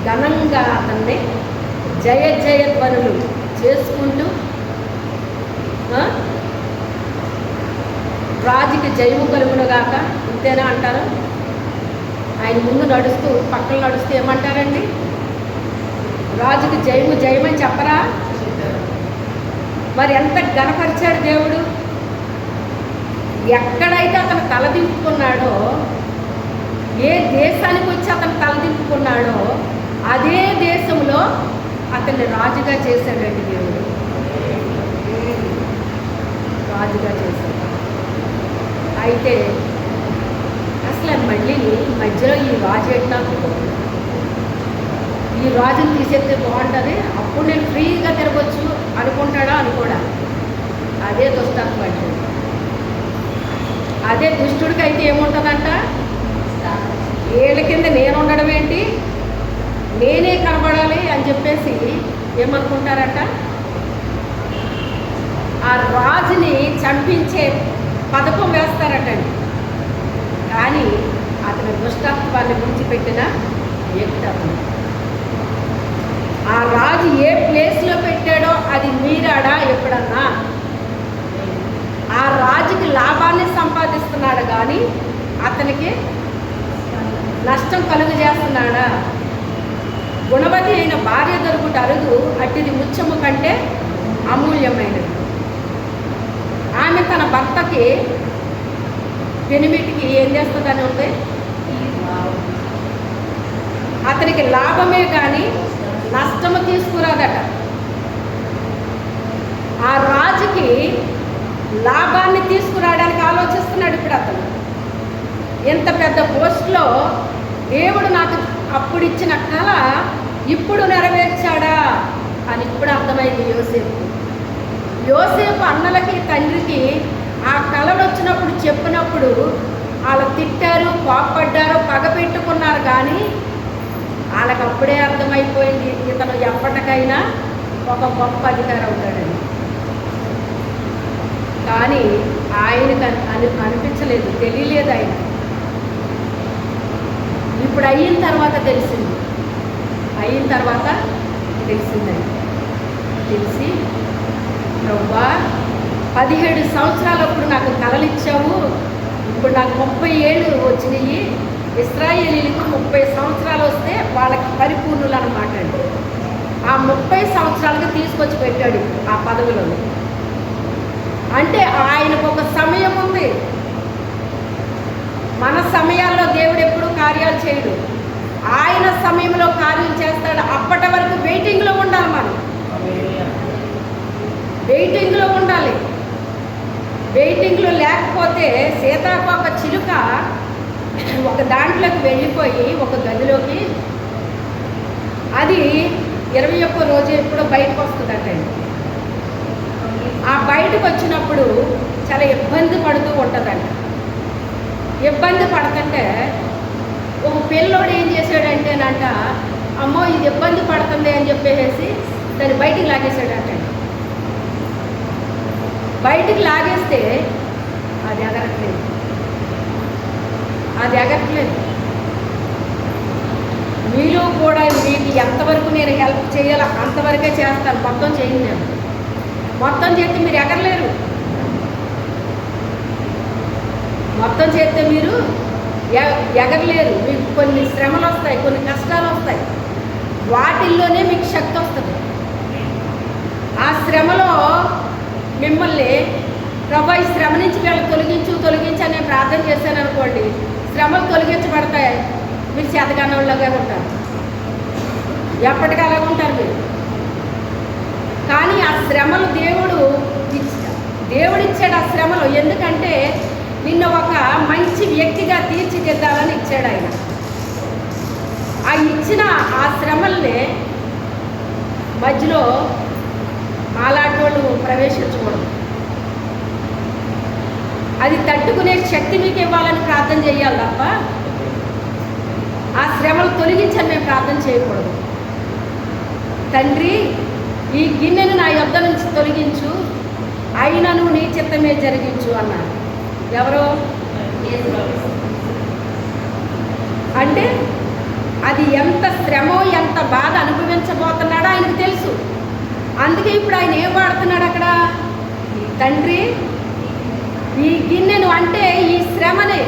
ఘనంగా అతన్ని జయ జయ ధ్వనులు చేసుకుంటూ రాజుకి జయము కలుగునుగాక, ఇంతేనా అంటారు? ఆయన ముందు నడుస్తూ పక్కన నడుస్తూ ఏమంటారండి? రాజుకి జయము జయమని చెప్పరా? మరి ఎంత ఘనపరిచాడు దేవుడు. ఎక్కడైతే అతను తలదింపుకున్నాడో, ఏ దేశానికి వచ్చి అతను తలదింపుకున్నాడో అదే దేశంలో అతన్ని రాజుగా చేశాడండి దేవుడు. రాజుగా చేశాడు. అయితే అసలు మళ్ళీ మధ్యలో ఈ రాజు ఎట్లా, ఈ రాజుని తీసేస్తే బాగుంటుంది, అప్పుడు నేను ఫ్రీగా తిరగచ్చు అనుకుంటాడా? అనుకోడా? అదే దుష్టత్వం అంటే. అదే దుష్టుడికి అయితే ఏముంటుందంట? ఏళ్ళ కింద నేను ఉండడం ఏంటి, నేనే కనబడాలి అని చెప్పేసి ఏమనుకుంటారట? ఆ రాజుని చంపించే పథకం వేస్తారటండి. కానీ అతని దుష్టత్వాన్ని విడిచిపెట్టిన వ్యక్తి అతను. ఆ రాజు ఏ ప్లేస్లో పెట్టాడో అది మీరాడా ఎప్పుడన్నా? ఆ రాజుకి లాభాన్ని సంపాదిస్తున్నాడు కానీ అతనికి నష్టం కలుగజేస్తున్నాడా? గుణవతి అయిన భార్య దొరుకుట అరుదు, అట్టిది ముత్యము కంటే అమూల్యమైనది. ఆమె తన భర్తకి పెనిమిటికి ఏం చేస్తుందని ఉంది? అతనికి లాభమే కానీ నష్టము తీసుకురాదట. ఆ రాజుకి లాభాన్ని తీసుకురావడానికి ఆలోచిస్తున్నాడు ఇప్పుడు అతను. ఎంత పెద్ద పోస్ట్లో దేవుడు నాకు అప్పుడు ఇచ్చిన కళ ఇప్పుడు నెరవేర్చాడా అని ఇప్పుడు అర్థమైంది యోసేపు. యోసేపు అన్నలకి తండ్రికి ఆ కళలు వచ్చినప్పుడు చెప్పినప్పుడు వాళ్ళు తిట్టారు, కోప్పడ్డారు, పగ పెట్టుకున్నారు. కానీ వాళ్ళకి అప్పుడే అర్థమైపోయింది ఇతను ఎప్పటికైనా ఒక గొప్ప అధికారి అవుతాడని. కానీ ఆయనకు అనిపించలేదు, తెలియలేదు. ఆయన ఇప్పుడు అయిన తర్వాత తెలిసింది. అయిన తర్వాత తెలిసిందని తెలిసి, ప్రభువా 17 సంవత్సరాలప్పుడు నాకు కలలు ఇచ్చావు, ఇప్పుడు నాకు 30 ఏళ్ళు వచ్చినాయి. ఇశ్రాయేలీలకు 30 సంవత్సరాలు వస్తే వాళ్ళకి పరిపూర్ణులు అన్నమాట అండి. ఆ 30 సంవత్సరాలకి తీసుకొచ్చి పెట్టాడు ఆ పదవిలో. అంటే ఆయనకు ఒక సమయం ఉంది. మన సమయాల్లో దేవుడు ఎప్పుడు కార్యాలు చేయడు, ఆయన సమయంలో కార్యం చేస్తాడు. అప్పటి వరకు వెయిటింగ్లో ఉండాలి. మనం వెయిటింగ్లో ఉండాలి. వెయిటింగ్లో లేకపోతే సీతాకోక చిలుక ఒక దాంట్లోకి వెళ్ళిపోయి ఒక గదిలోకి, అది 21వ రోజు ఎప్పుడో బయటకు వస్తుందట. ఆ బయటకు వచ్చినప్పుడు చాలా ఇబ్బంది పడుతూ ఉంటుందంట. ఇబ్బంది పడుతుంటే ఒక పిల్లోడు ఏం చేశాడంటేనంట, అమ్మో ఇది ఇబ్బంది పడుతుంది అని చెప్పేసి దాన్ని బయటికి లాగేశాడంట. బయటికి లాగేస్తే అది ఎగరట్లేదు. మీరు కూడా మీకు ఎంతవరకు నేను హెల్ప్ చేయాలో అంతవరకే చేస్తాను, మొత్తం చేయండి. నేను మొత్తం చేస్తే మీరు ఎగరలేరు. మొత్తం చేస్తే మీరు ఎగరలేరు. మీకు కొన్ని శ్రమలు వస్తాయి, కొన్ని కష్టాలు వస్తాయి. వాటిల్లోనే మీకు శక్తి వస్తుంది. ఆ శ్రమలో మిమ్మల్ని ప్రభా ఈ శ్రమ నుంచి వీళ్ళకి తొలగించి అని ప్రార్థన చేశాను అనుకోండి, శ్రమలు తొలగించబడతాయి. మీరు చేతగానోళ్ళగా ఉంటారు, ఎప్పటికీ అలాగ ఉంటారు మీరు. కానీ ఆ శ్రమలు దేవుడిచ్చాడు. ఆ శ్రమలు ఎందుకంటే నిన్ను ఒక మంచి వ్యక్తిగా తీర్చిదిద్దాలని ఇచ్చాడు ఆయన. ఆ ఇచ్చిన ఆ శ్రమల్ని మధ్యలో మాలాంటి వాళ్ళు ప్రవేశించకూడదు. అది తట్టుకునే శక్తి మీకు ఇవ్వాలని ప్రార్థన చేయాలి తప్ప ఆ శ్రమలు తొలగించని మేము ప్రార్థన చేయకూడదు. తండ్రి, ఈ గిన్నెను నా యొద్ద నుంచి తొలగించు, అయినను నీ చిత్తమే జరిగించు అన్నారు. ఎవరో అంటే అది ఎంత శ్రమో ఎంత బాధ అనుభవించబోతున్నాడో ఆయనకు తెలుసు. అందుకే ఇప్పుడు ఆయన ఏం వాడుతున్నాడు అక్కడ? తండ్రి, ఈ గిన్నెను అంటే ఈ శ్రమని,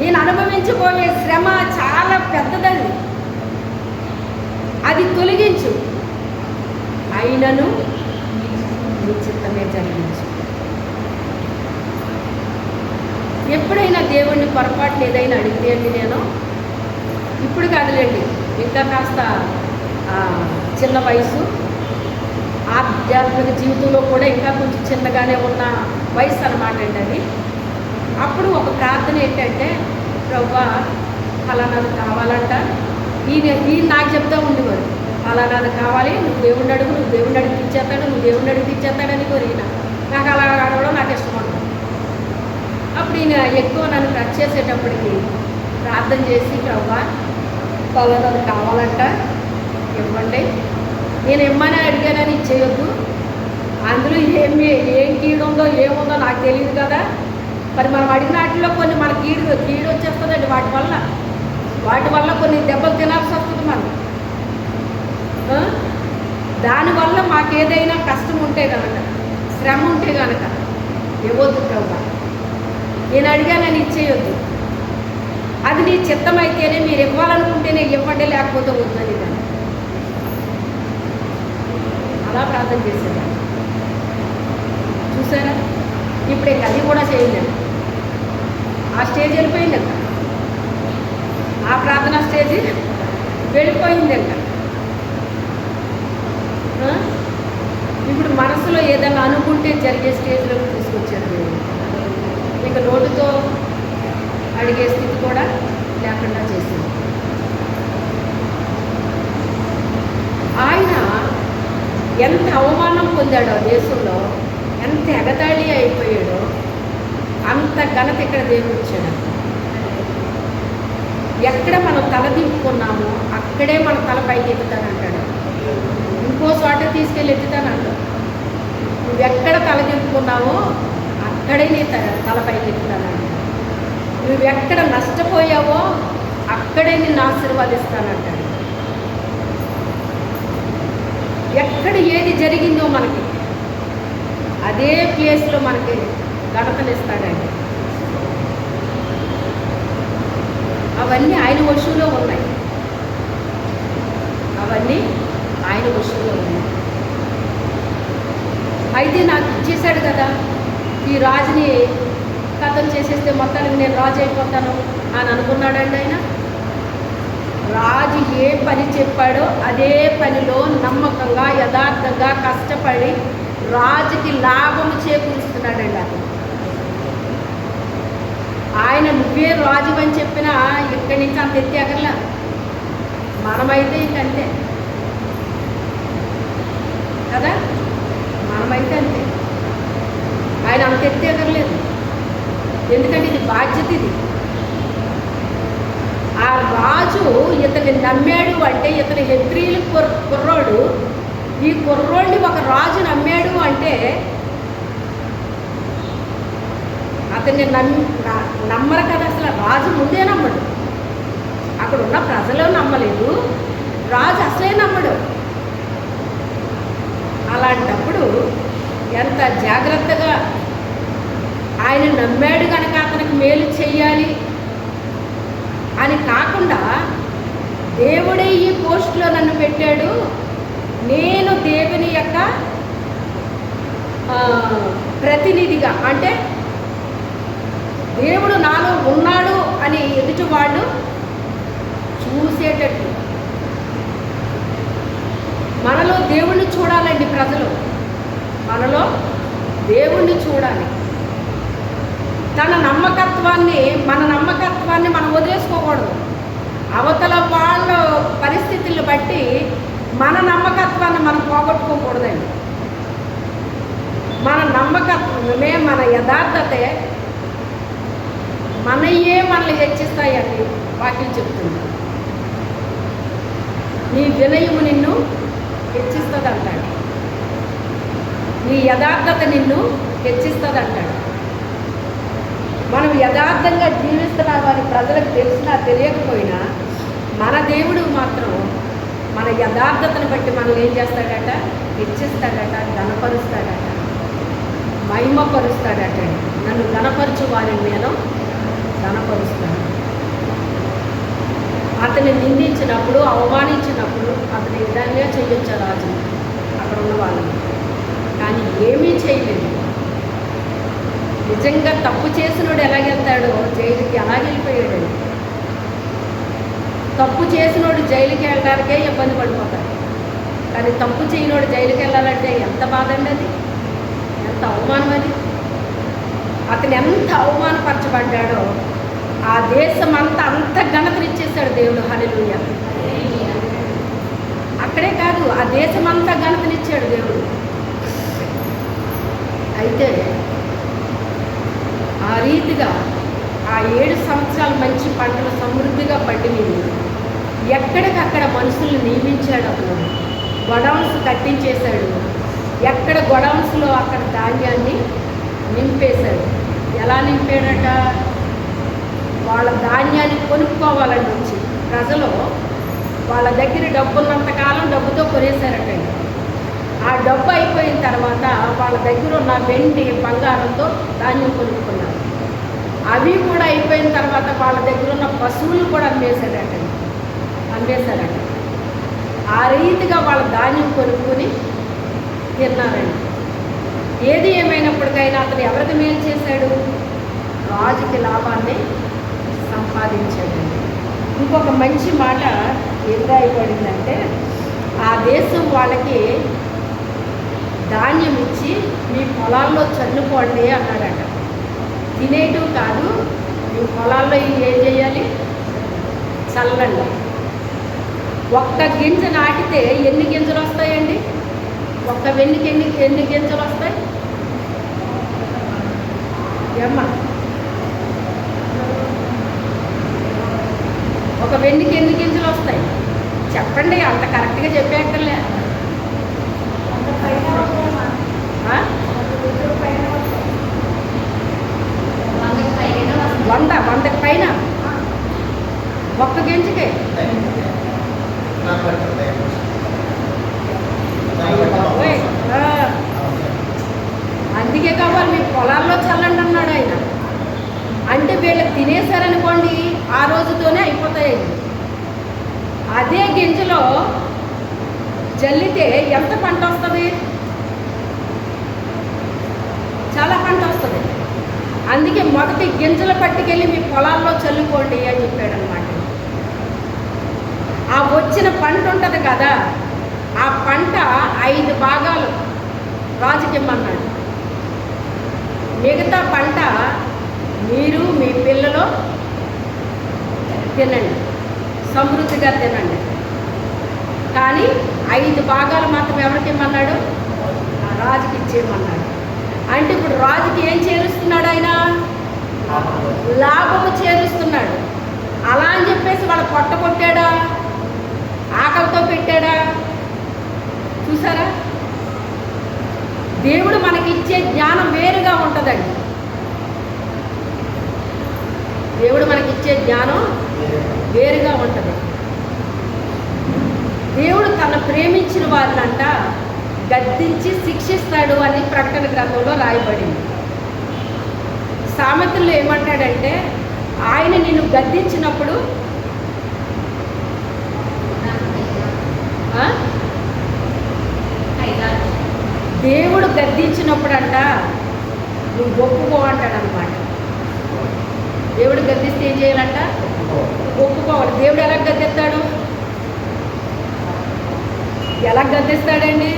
నేను అనుభవించబోయే శ్రమ చాలా పెద్దదండి, అది తొలగించు, అయినను నీ చిత్తమే జరిగించు. ఎప్పుడైనా దేవుణ్ణి పొరపాటు ఏదైనా అడిగితే అండి, నేను ఇప్పుడు కాదులేండి, ఇంకా కాస్త చిన్న వయసు, ఆధ్యాత్మిక జీవితంలో కూడా ఇంకా కొంచెం చిన్నగానే ఉన్న వయసు అన్నమాట అండి అది. అప్పుడు ఒక ప్రార్థన ఏంటంటే, ప్రభువా ఫలానాది కావాలంట, ఈయన నాకు చెప్తా ఉండేవారు, ఫలానాది కావాలి, నువ్వు దేవుణ్ణి అడుగు, నువ్వు దేవుణ్ణి అడిగి ఇచ్చేస్తాడు, నువ్వు దేవుణ్ణి అడిగి ఇచ్చేస్తాడని కోరిన. నాకు అలా అడగడం నాకు ఇష్టం ఉంటుంది. అప్పుడు ఈయన ఎక్కువ నన్ను టచ్ చేసేటప్పటికి ప్రార్థన చేసి, ప్రభువా ఫలానాది కావాలంట, ఇవ్వండి, నేను ఇమ్మని అడిగానని ఇచ్చేయొద్దు, అందులో ఏం కీడుందో ఏముందో నాకు తెలియదు కదా, మరి మనం అడిగిన వాటిలో కొన్ని మన కీడు వచ్చేస్తుందండి, వాటి వల్ల కొన్ని దెబ్బలు తినాల్సి వస్తుంది మనం. దానివల్ల మాకేదైనా కష్టం ఉంటే కనుక, శ్రమ ఉంటే కనుక ఇవ్వద్దు ప్రభు, నేను అడిగానని ఇచ్చేయొద్దు, అది నీ చిత్తమైతేనే, మీరు ఇవ్వాలనుకుంటేనే ఇవ్వండి, లేకపోతే వద్దని కానీ అలా ప్రార్థన చేసేదాన్ని. చూసారా, ఇప్పుడు ఇంక అది కూడా చేయలేదు, ఆ స్టేజ్ వెళ్ళిపోయింది అంట, ఆ ప్రార్థన స్టేజ్ వెళ్ళిపోయింది అంట. ఇప్పుడు మనసులో ఏదైనా అనుకుంటే జరిగే స్టేజ్లోకి తీసుకొచ్చారు దేవుడు. ఇక నోటితో అడిగే స్థితి కూడా లేకుండా చేసింది. ఆయన ఎంత అవమానం పొందాడో దేశంలో, ఎంత ఎగతాళి అయిపోయాడో, అంత ఘనత ఇక్కడ దేవుడు ఇచ్చాడు. ఎక్కడ మనం తల దింపుకున్నామో అక్కడే మన తల పైకి ఎత్తుతానంటాడు, ఇంకో చోట తీసుకెళ్ళి ఎత్తుతానంటాడు. నువ్వెక్కడ తల దింపుకున్నావో అక్కడే నీ తల పైకి ఎత్తుతానంటాడు. నువ్వెక్కడ నష్టపోయావో అక్కడే నిన్ను ఆశీర్వదిస్తానంటాడు. ఎక్కడ ఏది జరిగిందో మనకి అదే ప్లేస్లో మనకి ఘనతనిస్తాడండి. అవన్నీ ఆయన వశంలో ఉన్నాయి, అవన్నీ ఆయన వశంలో ఉన్నాయి. అయితే నాకు ఇచ్చేశాడు కదా, ఈ రాజుని కథం చేసేస్తే మొత్తానికి నేను రాజు అయిపోతాను అని అనుకున్నాడండి ఆయన. రాజు ఏ పని చెప్పాడో అదే పనిలో నమ్మకంగా యథార్థంగా కష్టపడి రాజుకి లాభము చేకూరుస్తున్నాడండి అతను. ఆయన నువ్వే రాజు అని చెప్పినా ఇక్కడి నుంచి అంత ఎత్తేగల, మనమైతే ఇంకంతే కదా, మనమైతే అంతే. ఆయన అంత ఎత్తేగలేదు, ఎందుకంటే ఇది బాధ్యత. ఇది ఆ రాజు ఇతన్ని నమ్మాడు అంటే, ఇతని హెబ్రీలు కుర్రోడు, ఈ కుర్రోడిని ఒక రాజు నమ్మాడు అంటే అతన్ని నమ్మరు కదా. అసలు రాజు ముందే నమ్మడు, అక్కడ ఉన్న ప్రజలు నమ్మలేదు, రాజు అసలే నమ్మడు. అలాంటప్పుడు ఎంత జాగ్రత్తగా ఆయన నమ్మాడు కనుక అతనికి మేలు చెయ్యాలి అని కాకుండా, దేవుడే ఈ పోస్టులో నన్ను పెట్టాడు, నేను దేవుని యొక్క ప్రతినిధిగా, అంటే దేవుడు నాలో ఉన్నాడు అని ఎదుటి వాళ్ళు చూసేటట్టు మనలో దేవుణ్ణి చూడాలండి. ప్రజలు మనలో దేవుణ్ణి చూడాలి. మన నమ్మకత్వాన్ని మనం వదిలేసుకోకూడదు. అవతల వాళ్ళ పరిస్థితులను బట్టి మన నమ్మకత్వాన్ని మనం పోగొట్టుకోకూడదండి. మన నమ్మకత్వమే, మన యథార్థతే మనయ్యే మనల్ని హెచ్చిస్తాయని వాక్యం చెప్తుంది. నీ వినయము నిన్ను హెచ్చిస్తుంది అంటాడు. నీ యథార్థత నిన్ను హెచ్చిస్తుంది అంటాడు. మనం యథార్థంగా జీవిస్తున్నామని ప్రజలకు తెలిసినా తెలియకపోయినా మన దేవుడు మాత్రం మన యథార్థతను బట్టి మనల్ని ఏం చేస్తాడట? హెచ్చిస్తాడట, ఘనపరుస్తాడట, మహిమపరుస్తాడట. నన్ను ఘనపరచు వారిని నేను ఘనపరుస్తాను. అతన్ని నిందించినప్పుడు, అవమానించినప్పుడు అతని విధంగా చేయొచ్చు రాజు అక్కడ ఉన్న వాళ్ళని, కానీ ఏమీ చేయలేదు. నిజంగా తప్పు చేసినోడు ఎలాగెళ్తాడో జైలుకి అలాగెళ్ళిపోయాడు. తప్పు చేసినోడు జైలుకి వెళ్ళడానికే ఇబ్బంది పడిపోతాడు, కానీ తప్పు చేయనోడు జైలుకి వెళ్ళాలంటే ఎంత బాధ అండి, అది ఎంత అవమానం. అది అతను ఎంత అవమానపరచబడ్డాడో ఆ దేశం అంత ఘనతనిచ్చేశాడు దేవుడు. హల్లెలూయా. అక్కడే కాదు, ఆ దేశం అంతా ఘనతనిచ్చాడు దేవుడు. అయితే ఆ రీతిగా ఆ 7 సంవత్సరాలు మంచి పంటలు సమృద్ధిగా పండినవి. ఎక్కడికక్కడ మనుషుల్ని నియమించాడు. అతను గొడౌన్స్ కట్టించేశాడు. ఎక్కడ గొడౌన్స్లో అక్కడ ధాన్యాన్ని నింపేశాడు. ఎలా నింపాడట? వాళ్ళ ధాన్యాన్ని కొనుక్కోవాలని వచ్చి ప్రజలు వాళ్ళ దగ్గర డబ్బు ఉన్నంతకాలం డబ్బుతో కొనేశారటండి. ఆ డబ్బు అయిపోయిన తర్వాత వాళ్ళ దగ్గర ఉన్న వెండి బంగారంతో ధాన్యం కొనుక్కున్నారు. అవి కూడా అయిపోయిన తర్వాత వాళ్ళ దగ్గర ఉన్న పశువులు కూడా అమ్మేశారట. ఆ రీతిగా వాళ్ళ ధాన్యం కొనుక్కొని తిన్నారండి. ఏది ఏమైనప్పటికైనా అతను ఎవరికి మేలు చేశాడు? రాజుకి లాభాన్ని సంపాదించాడండి. ఇంకొక మంచి మాట ఏం రాయబడిందంటే, ఆ దేశం వాళ్ళకి ధాన్యం ఇచ్చి మీ పొలాల్లో చల్లుకోండి అన్నాడట. తినేటివి కాదు, మీ పొలాల్లో ఏం చేయాలి? చల్లండి. ఒక్క గింజ నాటితే ఎన్ని గింజలు వస్తాయండి? ఒక్క వెన్నుకి ఎన్ని గింజలు వస్తాయి? ఏమ్మా, ఒక వెన్నుకి ఎన్ని గింజలు వస్తాయి చెప్పండి? అంత కరెక్ట్గా చెప్పేక్కర్లే. 100కి పైన ఒక్క గింజకే. అందుకే కావాలి మీ పొలాల్లో చల్లండి అన్నాడు ఆయన. అంటే వీళ్ళు తినేశారనుకోండి, ఆ రోజుతోనే అయిపోతాయి. అదే గింజలో జల్లితే ఎంత పంట వస్తుంది? చాలా పంట వస్తుంది. అందుకే మొదటి గింజలు పట్టుకెళ్ళి మీ పొలాల్లో చల్లుకోండి అని చెప్పాడు అనమాట. ఆ వచ్చిన పంట ఉంటుంది కదా, ఆ పంట 5 భాగాలు రాజుకిమ్మన్నాడు. మిగతా పంట మీరు మీ పిల్లలు తినండి, సమృద్ధిగా తినండి. కానీ 5 భాగాలు మాత్రం ఎవరికి ఇమ్మన్నాడు? రాజుకి ఇచ్చేయమన్నాడు. అంటే ఇప్పుడు రాజుకి ఏం చేరుస్తున్నాడు ఆయన? లాభము చేరుస్తున్నాడు. అలా అని చెప్పేసి వాళ్ళ పొట్ట కొట్టాడా? ఆకలితో పెట్టాడా? చూసారా? దేవుడు మనకిచ్చే జ్ఞానం వేరుగా ఉంటుందండి. దేవుడు మనకిచ్చే జ్ఞానం వేరుగా ఉంటుంది. దేవుడు తన ప్రేమించిన వారినంట గద్దించి శిక్షిస్తాడు అని ప్రకటన గ్రంథంలో రాయబడింది. సామెతల్లో ఏమంటాడంటే, ఆయన నిన్ను గద్దించినప్పుడు దేవుడు గద్దించినప్పుడు అంట నువ్వు ఒప్పుకో అంటాడనమాట. దేవుడు గద్దిస్తే ఏం చేయాలంట? ఒప్పుకోవాలి. దేవుడు ఎలా గద్దిస్తాడు? ఎలా గద్దిస్తాడండి?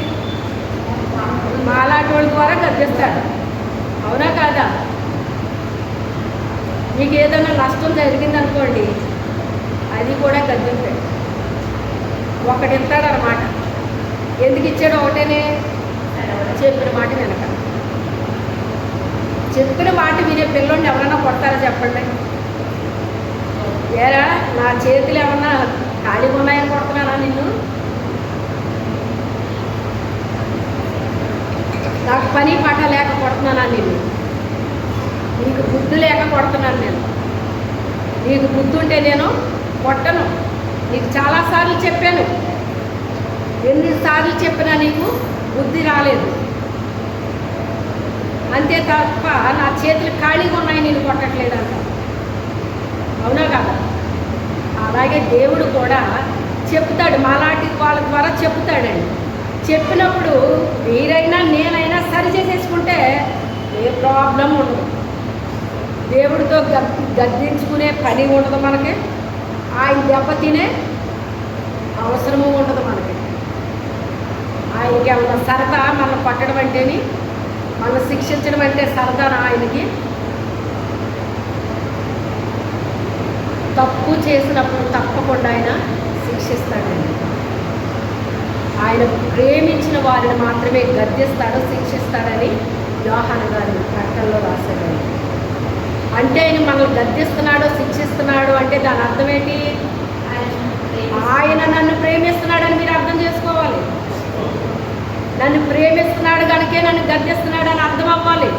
మాలాటోళ్ళ ద్వారా గద్దిస్తాడు. అవునా కాదా? మీకు ఏదైనా నష్టం జరిగిందనుకోండి, అది కూడా గద్దిస్తాడు. ఒకటి ఇస్తాడు అన్నమాట. ఎందుకు ఇచ్చాడు? ఒకటేనే, చెప్పిన మాట వెనక. చెప్పిన మాట వినే పిల్లోడిని ఎవరైనా కొడతారా చెప్పండి? ఏరా నా చేతులు ఏమన్నా ఖాళీగా ఉన్నాయని కొడుతున్నానా నిన్ను? నాకు పని పాట లేక కొడుతున్నానా నిన్ను? నీకు బుద్ధి లేక కొడుతున్నాను నేను. నీకు బుద్ధి ఉంటే నేను కొట్టను. నీకు చాలాసార్లు చెప్పాను, ఎన్నిసార్లు చెప్పినా నీకు బుద్ధి రాలేదు. అంతే తప్ప నా చేతులు ఖాళీగా ఉన్నాయి నేను కొట్టట్లేదంట. అవునా కదా? అలాగే దేవుడు కూడా చెప్తాడు, మాలాంటి వాళ్ళ ద్వారా చెప్తాడండి. చెప్పినప్పుడు మీరైనా నేనైనా సరి చేసేసుకుంటే ఏ ప్రాబ్లం ఉండదు. దేవుడితో గద్దించుకునే పని ఉండదు మనకి. ఆయన దెబ్బతినే అవసరము ఉండదు మనకి. ఆయనకి ఏమన్నా సరదా మనం పట్టడం అంటేని, మనం శిక్షించడం అంటే సరదానా ఆయనకి? తప్పు చేసినప్పుడు తప్పకుండా ఆయన శిక్షిస్తాడండి. ఆయన ప్రేమించిన వారిని మాత్రమే గద్దిస్తాడు, శిక్షిస్తాడని యోహాను గారి ప్రకటనలో రాశాడండి. అంటే ఆయన మనల్ని గద్దిస్తున్నాడు, శిక్షిస్తున్నాడు అంటే దాని అర్థం ఏంటి? ఆయన నన్ను ప్రేమిస్తున్నాడని మీరు అర్థం చేసుకోవాలి. నన్ను ప్రేమిస్తున్నాడు కనుకే నన్ను గద్దిస్తున్నాడు అని అర్థం అవ్వాలి.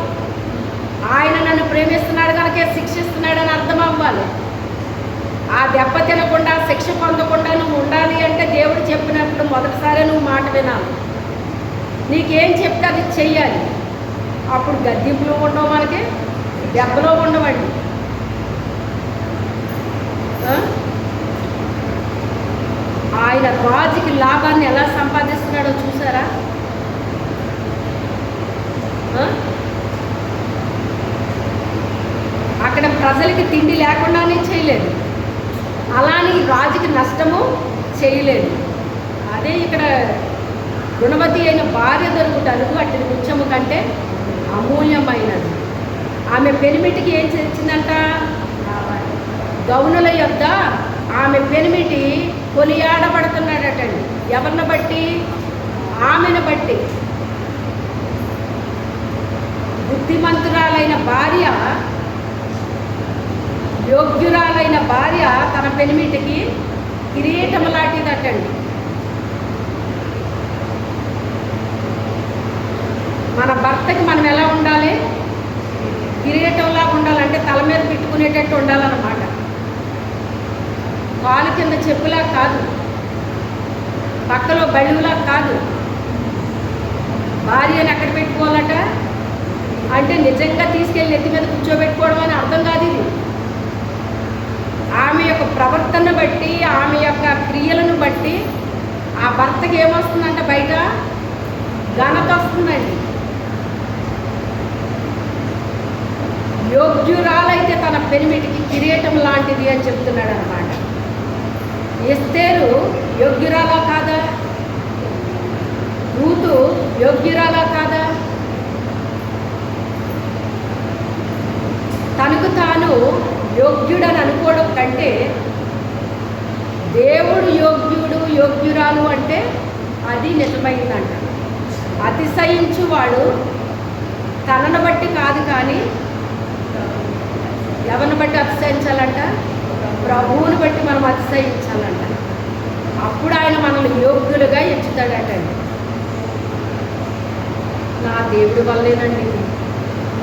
ఆయన నన్ను ప్రేమిస్తున్నాడు కనుకే శిక్షిస్తున్నాడని అర్థం అవ్వాలి. ఆ దెబ్బ తినకుండా, శిక్ష పొందకుండా నువ్వు ఉండాలి అంటే దేవుడు చెప్పినప్పుడు మొదటిసారి నువ్వు మాట వినాలి. నీకేం చెప్తే అది చెయ్యాలి. అప్పుడు గద్దింపులు ఉండవు, మనకి దెబ్బలో ఉండవండి. ఆయన రాజుకి లాభాన్ని ఎలా సంపాదిస్తున్నాడో చూసారా? అక్కడ ప్రజలకి తిండి లేకుండానే చేయలేదు, అలానే రాజుకి నష్టము చేయలేదు. అదే ఇక్కడ గుణవతి అయిన భార్య దొరుకుటకు అట్టి ముత్యము కంటే అమూల్యమైనది. ఆమె పెనిమిటికి ఏం చేసిందంట? గౌనుల యొద్ద ఆమె పెనిమిటి కొనియాడబడుతున్నాడటండి. ఎవరిని బట్టి? ఆమెను బట్టి. బుద్ధిమంతురాలైన భార్య, యోగ్యురాలైన భార్య తన పెనిమిటికి కిరీటం లాంటిదటండి. మన భర్తకి మనం ఎలా ఉండాలి? కిరీటంలా ఉండాలంటే తల మీద పెట్టుకునేటట్టు ఉండాలన్నమాట. కాలు కింద చెప్పులా కాదు, పక్కలో బళ్ళులా కాదు. భార్యను ఎక్కడ పెట్టుకోవాలట అంటే నిజంగా తీసుకెళ్ళి ఎత్తి మీద కూర్చోబెట్టుకోవడం అని అర్థం కాదు ఇది. ఆమె యొక్క ప్రవర్తన బట్టి, ఆమె యొక్క క్రియలను బట్టి ఆ భర్తకి ఏమొస్తుందంటే బయట ఘనత వస్తుందండి. యోగ్యురాలైతే తన పెనిమిటికి కిరీటం లాంటిది అని చెప్తున్నాడు అన్నమాట. ఎస్తేరు యోగ్యురాలా కాదా? రూతు యోగ్యురాలా కాదా? తనకు తాను యోగ్యుడని అనుకోవడం కంటే దేవుడు యోగ్యుడు, యోగ్యురాలు అంటే అది నిజమైందంట. అతిశయించువాడు తనను బట్టి కాదు, కానీ ఎవరిని బట్టి అతిశయించాలంట? ప్రభువుని బట్టి మనం అతిశయించాలంట. అప్పుడు ఆయన మనల్ని యోగ్యులుగా ఎంచుతాడట. నా దేవుడి వల్లేనండి,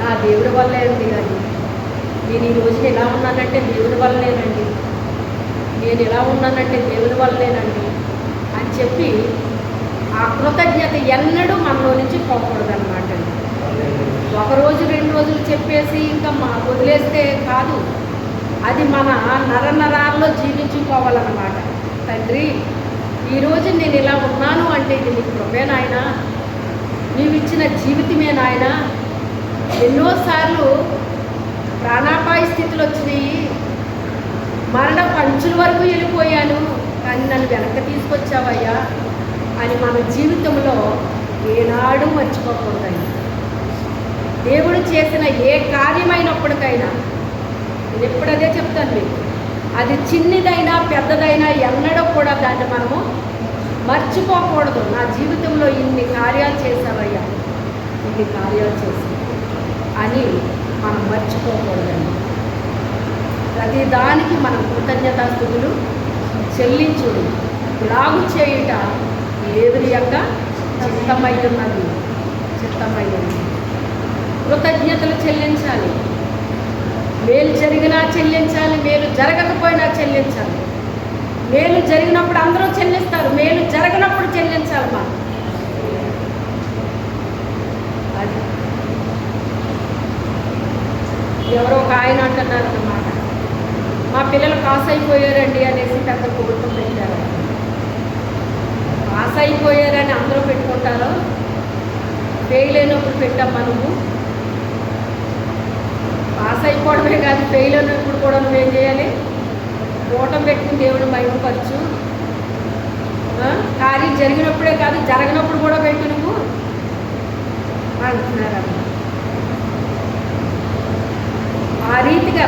నా దేవుడి వల్లే అండి. అది నేను ఈ రోజున ఎలా ఉన్నానంటే దేవుడి వల్లేనండి, నేను ఎలా ఉన్నానంటే దేవుడి వల్లేనండి అని చెప్పి ఆ కృతజ్ఞత ఎన్నడూ మనలో నుంచి పోకూడదన్నమాట. ఒకరోజు 2 రోజులు చెప్పేసి ఇంకా వదిలేస్తే కాదు, అది మన నరనరాల్లో జీవించుకోవాలన్నమాట. తండ్రి, ఈరోజు నేను ఇలా ఉన్నాను అంటే ఇది నీ కృపే నాయనా, నీవు ఇచ్చిన జీవితమే నాయనా. ఎన్నోసార్లు ప్రాణాపాయ స్థితులు వచ్చినాయి, మరణ పంచుల వరకు వెళ్ళిపోయాను, కానీ నన్ను వెనక్కి తీసుకొచ్చావయ్యా అని మన జీవితంలో ఏనాడు మర్చిపోకూడదండి. దేవుడు చేసిన ఏ కార్యమైనప్పటికైనా నేను ఎప్పుడు అదే చెప్తాను మీకు, అది చిన్నదైనా పెద్దదైనా ఎన్నడూ కూడా దాన్ని మనము మర్చిపోకూడదు. నా జీవితంలో ఇన్ని కార్యాలు చేశావయ్యా, ఇన్ని కార్యాలు చేశావు అని మనం మర్చిపోకూడదండి. ప్రతి దానికి మనం కృతజ్ఞతాస్తుతులు చెల్లించుడు లాగు చేయుట దేవుని యొక్క చిత్తమై ఉన్నది. కృతజ్ఞతలు చెల్లించాలి. మేలు జరిగినా చెల్లించాలి, మేలు జరగకపోయినా చెల్లించాలి. మేలు జరిగినప్పుడు అందరూ చెల్లిస్తారు, మేలు జరగనప్పుడు చెల్లించాలి. మనం అది ఎవరో ఒక ఆయన అంటున్నారు అన్నమాట, మా పిల్లలు పాస్ అయిపోయారండి అనేసి పెద్ద కుటుంబం పెట్టారు. పాస్ అయిపోయారని అందరూ పెట్టుకుంటారో, ఫెయిల్ అయినప్పుడు పెట్టమ్మా. నువ్వు పాస్ అయిపోవడమే కాదు, ఫెయిల్ అయినప్పుడు కూడా నువ్వేం చేయాలి? ఓటం పెట్టుకుని దేవుని మహిమపరచు. కార్యం జరిగినప్పుడే కాదు, జరగనప్పుడు కూడా పెట్టు నువ్వు అంటున్నారు. ఆ రీతిగా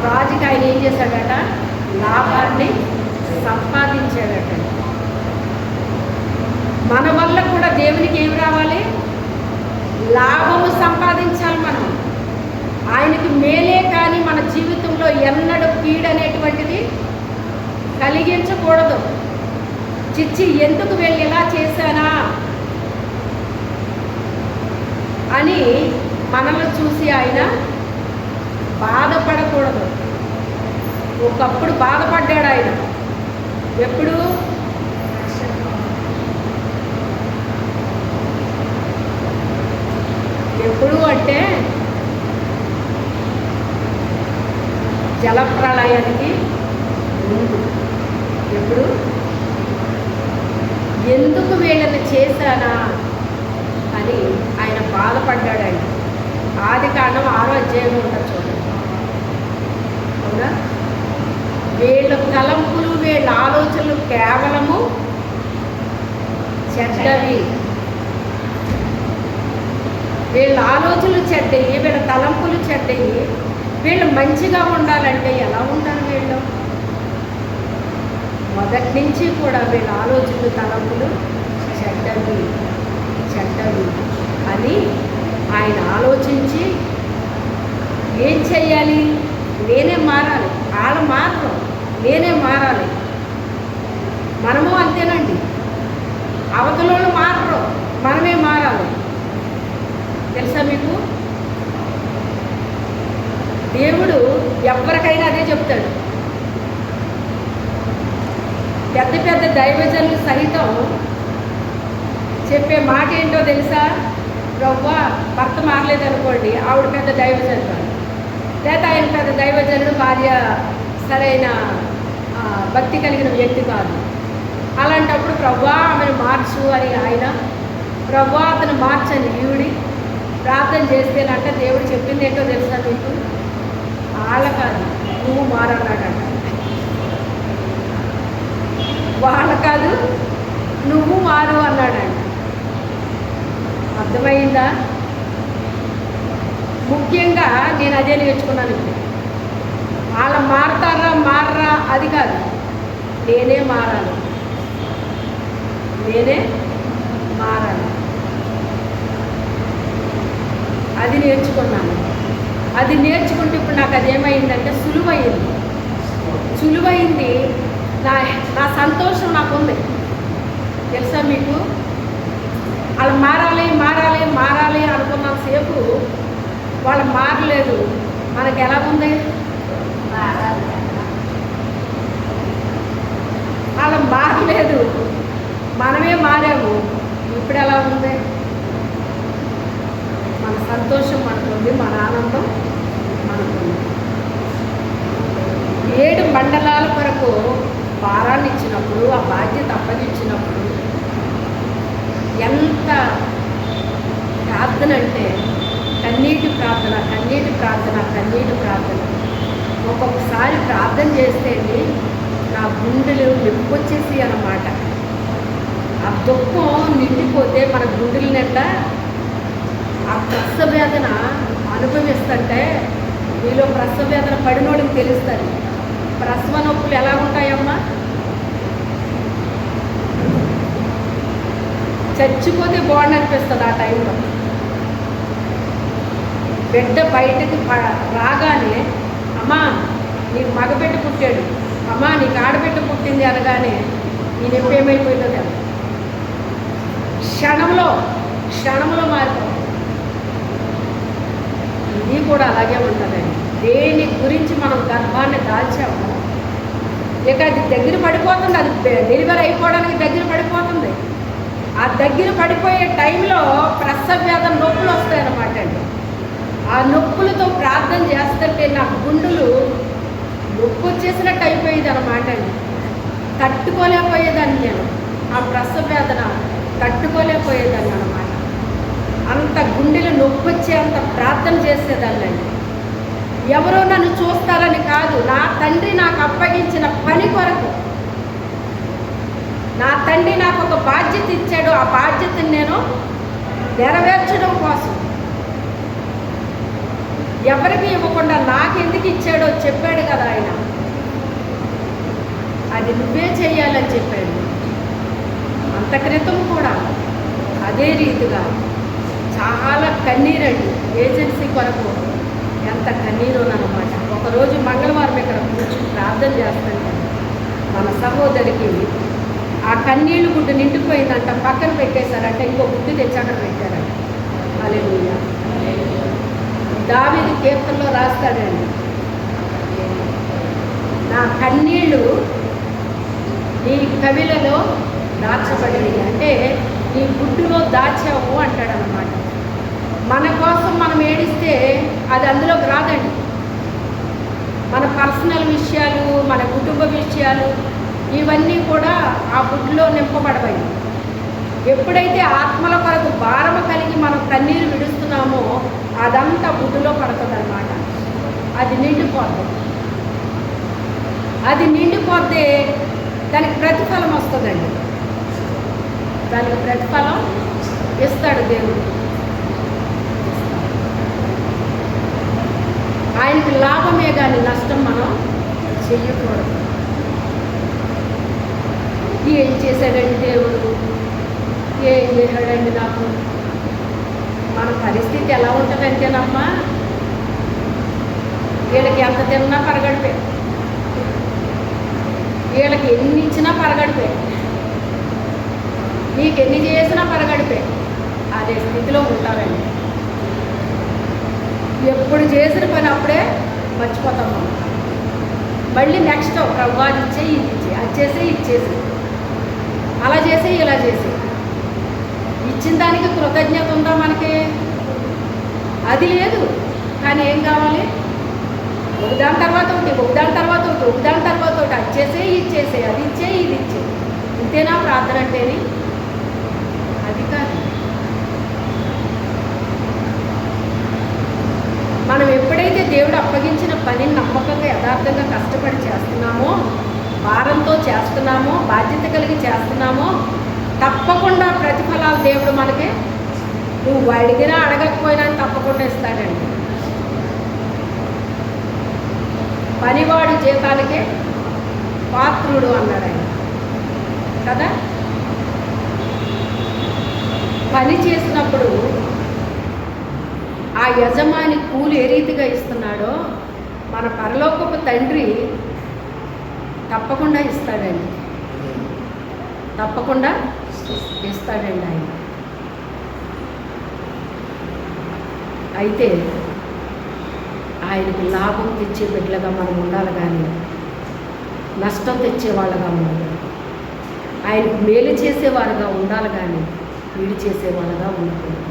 రాజుకి ఆయన ఏం చేశాడట? లాభాన్ని సంపాదించాడట. మన వల్ల కూడా దేవునికి ఏమి రావాలి? లాభము సంపాదించాలి. మనం ఆయనకి మేలే కానీ మన జీవితంలో ఎన్నడూ కీడనేటువంటిది కలిగించకూడదు. చిచ్చి ఎందుకు వెళ్ళి ఇలా చేశానా అని మనల్ని చూసి ఆయన బాధపడకూడదు. ఒకప్పుడు బాధపడ్డాడు ఆయన. ఎప్పుడు? అంటే జలప్రళయానికి ముందు. ఎప్పుడు? ఎందుకు వీళ్ళని చేశానా అని ఆయన బాధపడ్డాడండి. ఆదికాండం 6వ అధ్యాయం ఉంటుంది చూడండి. అవునా? వీళ్ళ తలంపులు, వీళ్ళ ఆలోచనలు కేవలము చెడ్డవి. వీళ్ళ ఆలోచనలు చెడ్డయి, వీళ్ళ తలంపులు చెడ్డయి. వీళ్ళు మంచిగా ఉండాలంటే ఎలా ఉండాలి? వీళ్ళు మొదటి నుంచి కూడా వీళ్ళ ఆలోచనలు, తలంపులు చెడ్డవి అని ఆయన ఆలోచించి ఏం చెయ్యాలి? నేనే మారాలి. వాళ్ళు మారరు, నేనే మారాలి. మనము అంతేనండి. అవతలోళ్ళు మారరు, మనమే మారాలి. తెలుసా మీకు? దేవుడు ఎవరికైనా అదే చెప్తాడు. పెద్ద పెద్ద దైవజనులు సహితం చెప్పే మాట ఏంటో తెలుసా? ప్రభువా, భర్త మారలేదనుకోండి, ఆవిడ పెద్ద దైవజనుడు, లేదా ఆయన పెద్ద దైవజనుడు, భార్య సరైన భక్తి కలిగిన వ్యక్తి కాదు. అలాంటప్పుడు ప్రభువా ఆమెను మార్చు అని ఆయన, ప్రభువా అతను మార్చని ఈవిడి ప్రార్థన చేస్తేనంట దేవుడు చెప్పింది ఏంటో తెలుసా మీకు? వాళ్ళ కాదు, నువ్వు మారన్నాడంట. వాళ్ళ కాదు, నువ్వు మారు అన్నాడంట. అర్థమైందా? ముఖ్యంగా నేను అదే నేర్చుకున్నాను. ఇప్పుడు వాళ్ళ మారతారా మారరా అది కాదు, నేనే మారాలి. అది నేర్చుకున్నాను. అది నేర్చుకుంటే ఇప్పుడు నాకు అదేమైందంటే సులువైంది. నా సంతోషం నాకుంది. తెలుసా మీకు? వాళ్ళు మారాలి అనుకున్నంతసేపు వాళ్ళు మారలేదు. మనకి ఎలా ఉంది? వాళ్ళు మారలేదు, మనమే మారాము. ఇప్పుడు ఎలా ఉంది? మన సంతోషం మనకుంది, మన ఆనందం మనకుంది. 7 మండలాల వరకు భారాన్ని ఇచ్చినప్పుడు, ఆ బాధ్యత అప్పగించినప్పుడు ఎంత ప్రార్థన అంటే కన్నీటి ప్రార్థన. ఒక్కొక్కసారి ప్రార్థన చేస్తే నా గుండెలు నింపొచ్చేసి అన్నమాట. ఆ దుఃఖం నిండిపోతే మన గుండెల నిండా ఆ ప్రసవ వేదన అనుభవిస్తుంటే, మీలో ప్రసవ వేదన పడినోడికి తెలుస్తుంది. ప్రసవ నొప్పులు ఎలా ఉంటాయమ్మా? చచ్చిపోతే బాగుండి అనిపిస్తుంది ఆ టైంలో. బిడ్డ బయటకు రాగానే, అమ్మా నీకు మగబిడ్డ పుట్టాడు, అమ్మా నీకు ఆడబిడ్డ పుట్టింది అనగానే ఈ నొప్పి ఏమైపోయిందో కదా, క్షణంలో మారిపోతుంది. ఇది కూడా అలాగే ఉంటుందండి. దేని గురించి మనం గర్భాన్ని దాల్చాము, ఇక అది దగ్గర పడిపోతుంది, అది డెలివరీ అయిపోవడానికి దగ్గర పడిపోతుంది. ఆ దగ్గర పడిపోయే టైంలో ప్రసవ వేదన నొప్పులు వస్తాయన్నమాట అండి. ఆ నొప్పులతో ప్రార్థన చేస్తుంటే నాకు గుండెలు నొప్పి వచ్చేసినట్టు అయిపోయేది అనమాట అండి. తట్టుకోలేకపోయేదాన్ని నేను, ఆ ప్రసవ వేదన తట్టుకోలేకపోయేదాన్ని అనమాట. అంత గుండెలు నొప్పి వచ్చే అంత ప్రార్థన చేసేదాన్నండి. ఎవరో నన్ను చూస్తారని కాదు, నా తండ్రి నాకు అప్పగించిన పని కొరకు. నా తండ్రి నాకు ఒక బాధ్యత ఇచ్చాడు, ఆ బాధ్యతను నేను నెరవేర్చడం కోసం. ఎవరికి ఇవ్వకుండా నాకెందుకు ఇచ్చాడో చెప్పాడు కదా ఆయన, అది నువ్వే చెయ్యాలని చెప్పాడు. అంత క్రితం కూడా అదే రీతిగా చాలా కన్నీరండి. ఏజెన్సీ కొరకు ఎంత కన్నీరోనమాట. ఒకరోజు మంగళవారం ఇక్కడ కూర్చొని ప్రార్థన చేస్తాను, మన సహోదరికి ఆ కన్నీళ్ళు గుడ్డు నిండిపోయిందంట, పక్కన పెట్టేశారంట, ఇంకో గుడ్డు తెచ్చి అక్కడ పెట్టారంట. హల్లెలూయా. దావీదు కీర్తనలో రాస్తాడండి, నా కన్నీళ్ళు నీ కవిలలో దాచబడినవి, అంటే నీ గుడ్డులో దాచావు అంటాడనమాట. మన కోసం మనం ఏడిస్తే అది అందులోకి రాదండి. మన పర్సనల్ విషయాలు, మన కుటుంబ విషయాలు, ఇవన్నీ కూడా ఆ గుడ్డులో నింపబడతాయి. ఎప్పుడైతే ఆత్మల కొరకు భారము కలిగి మనం కన్నీరు విడుస్తున్నామో అదంతా గుడ్డులో పడుతుంది అనమాట. అది నిండిపోతే దానికి ప్రతిఫలం వస్తుందండి. దానికి ప్రతిఫలం ఇస్తాడు దేవుడు. ఆయనకి లాభమే కానీ నష్టం మనం చెయ్యకూడదు. ఏం చేశాడండి దేవుడు, ఏం చేశాడండి నాకు. మన పరిస్థితి ఎలా ఉంటుందంటేనమ్మా, వీళ్ళకి ఎంత తిన్నా పరగడిపే, వీళ్ళకి ఎన్ని ఇచ్చినా పరగడిపే, నీకు ఎన్ని చేసినా పరగడిపే. అదే స్థితిలో ఉంటారండి. ఎప్పుడు చేసిన పని అప్పుడే మర్చిపోతాం మనం. మళ్ళీ నెక్స్ట్ ప్రభు అది ఇచ్చే ఇది ఇచ్చే, అది చేసే ఇచ్చేసి, అలా చేసి ఇలా చేసి. ఇచ్చిన దానికి కృతజ్ఞత ఉందా మనకి? అది లేదు. కానీ ఏం కావాలి? ఒకదాని తర్వాత ఒకటి, ఒకదాని తర్వాత ఒకటి, ఒకదాని తర్వాత ఒకటి, అది చేసే ఇచ్చేసే, అది ఇచ్చే ఇది ఇచ్చే. ఇంతేనా ప్రార్థన అంటేని? అది కాదు. మనం ఎప్పుడైతే దేవుడు అప్పగించిన పనిని నమ్మకంగా యథార్థంగా కష్టపడి చేస్తున్నామో, భారంతో చేస్తున్నామో, బాధ్యత కలిగి చేస్తున్నామో, తప్పకుండా ప్రతిఫలాలు దేవుడు మనకి, నువ్వు అడిగినా అడగకపోయినా తప్పకుండా ఇస్తాడండి. పనివాడు జీతానికే పాత్రుడు అన్నాడు ఆయన కదా. పని చేసినప్పుడు ఆ యజమాని కూలి ఏ రీతిగా ఇస్తున్నాడో మన పరలోకపు తండ్రి తప్పకుండా ఇస్తాడండి. తప్పకుండా ఇస్తాడండి ఆయన. అయితే ఆయనకు లాభం తెచ్చే బిడ్డలుగా మనం ఉండాలి, కానీ నష్టం తెచ్చేవాళ్ళగా ఉండాలి. ఆయనకు మేలు చేసేవారుగా ఉండాలి, కానీ వీడి చేసేవాళ్ళగా ఉండకూడదు.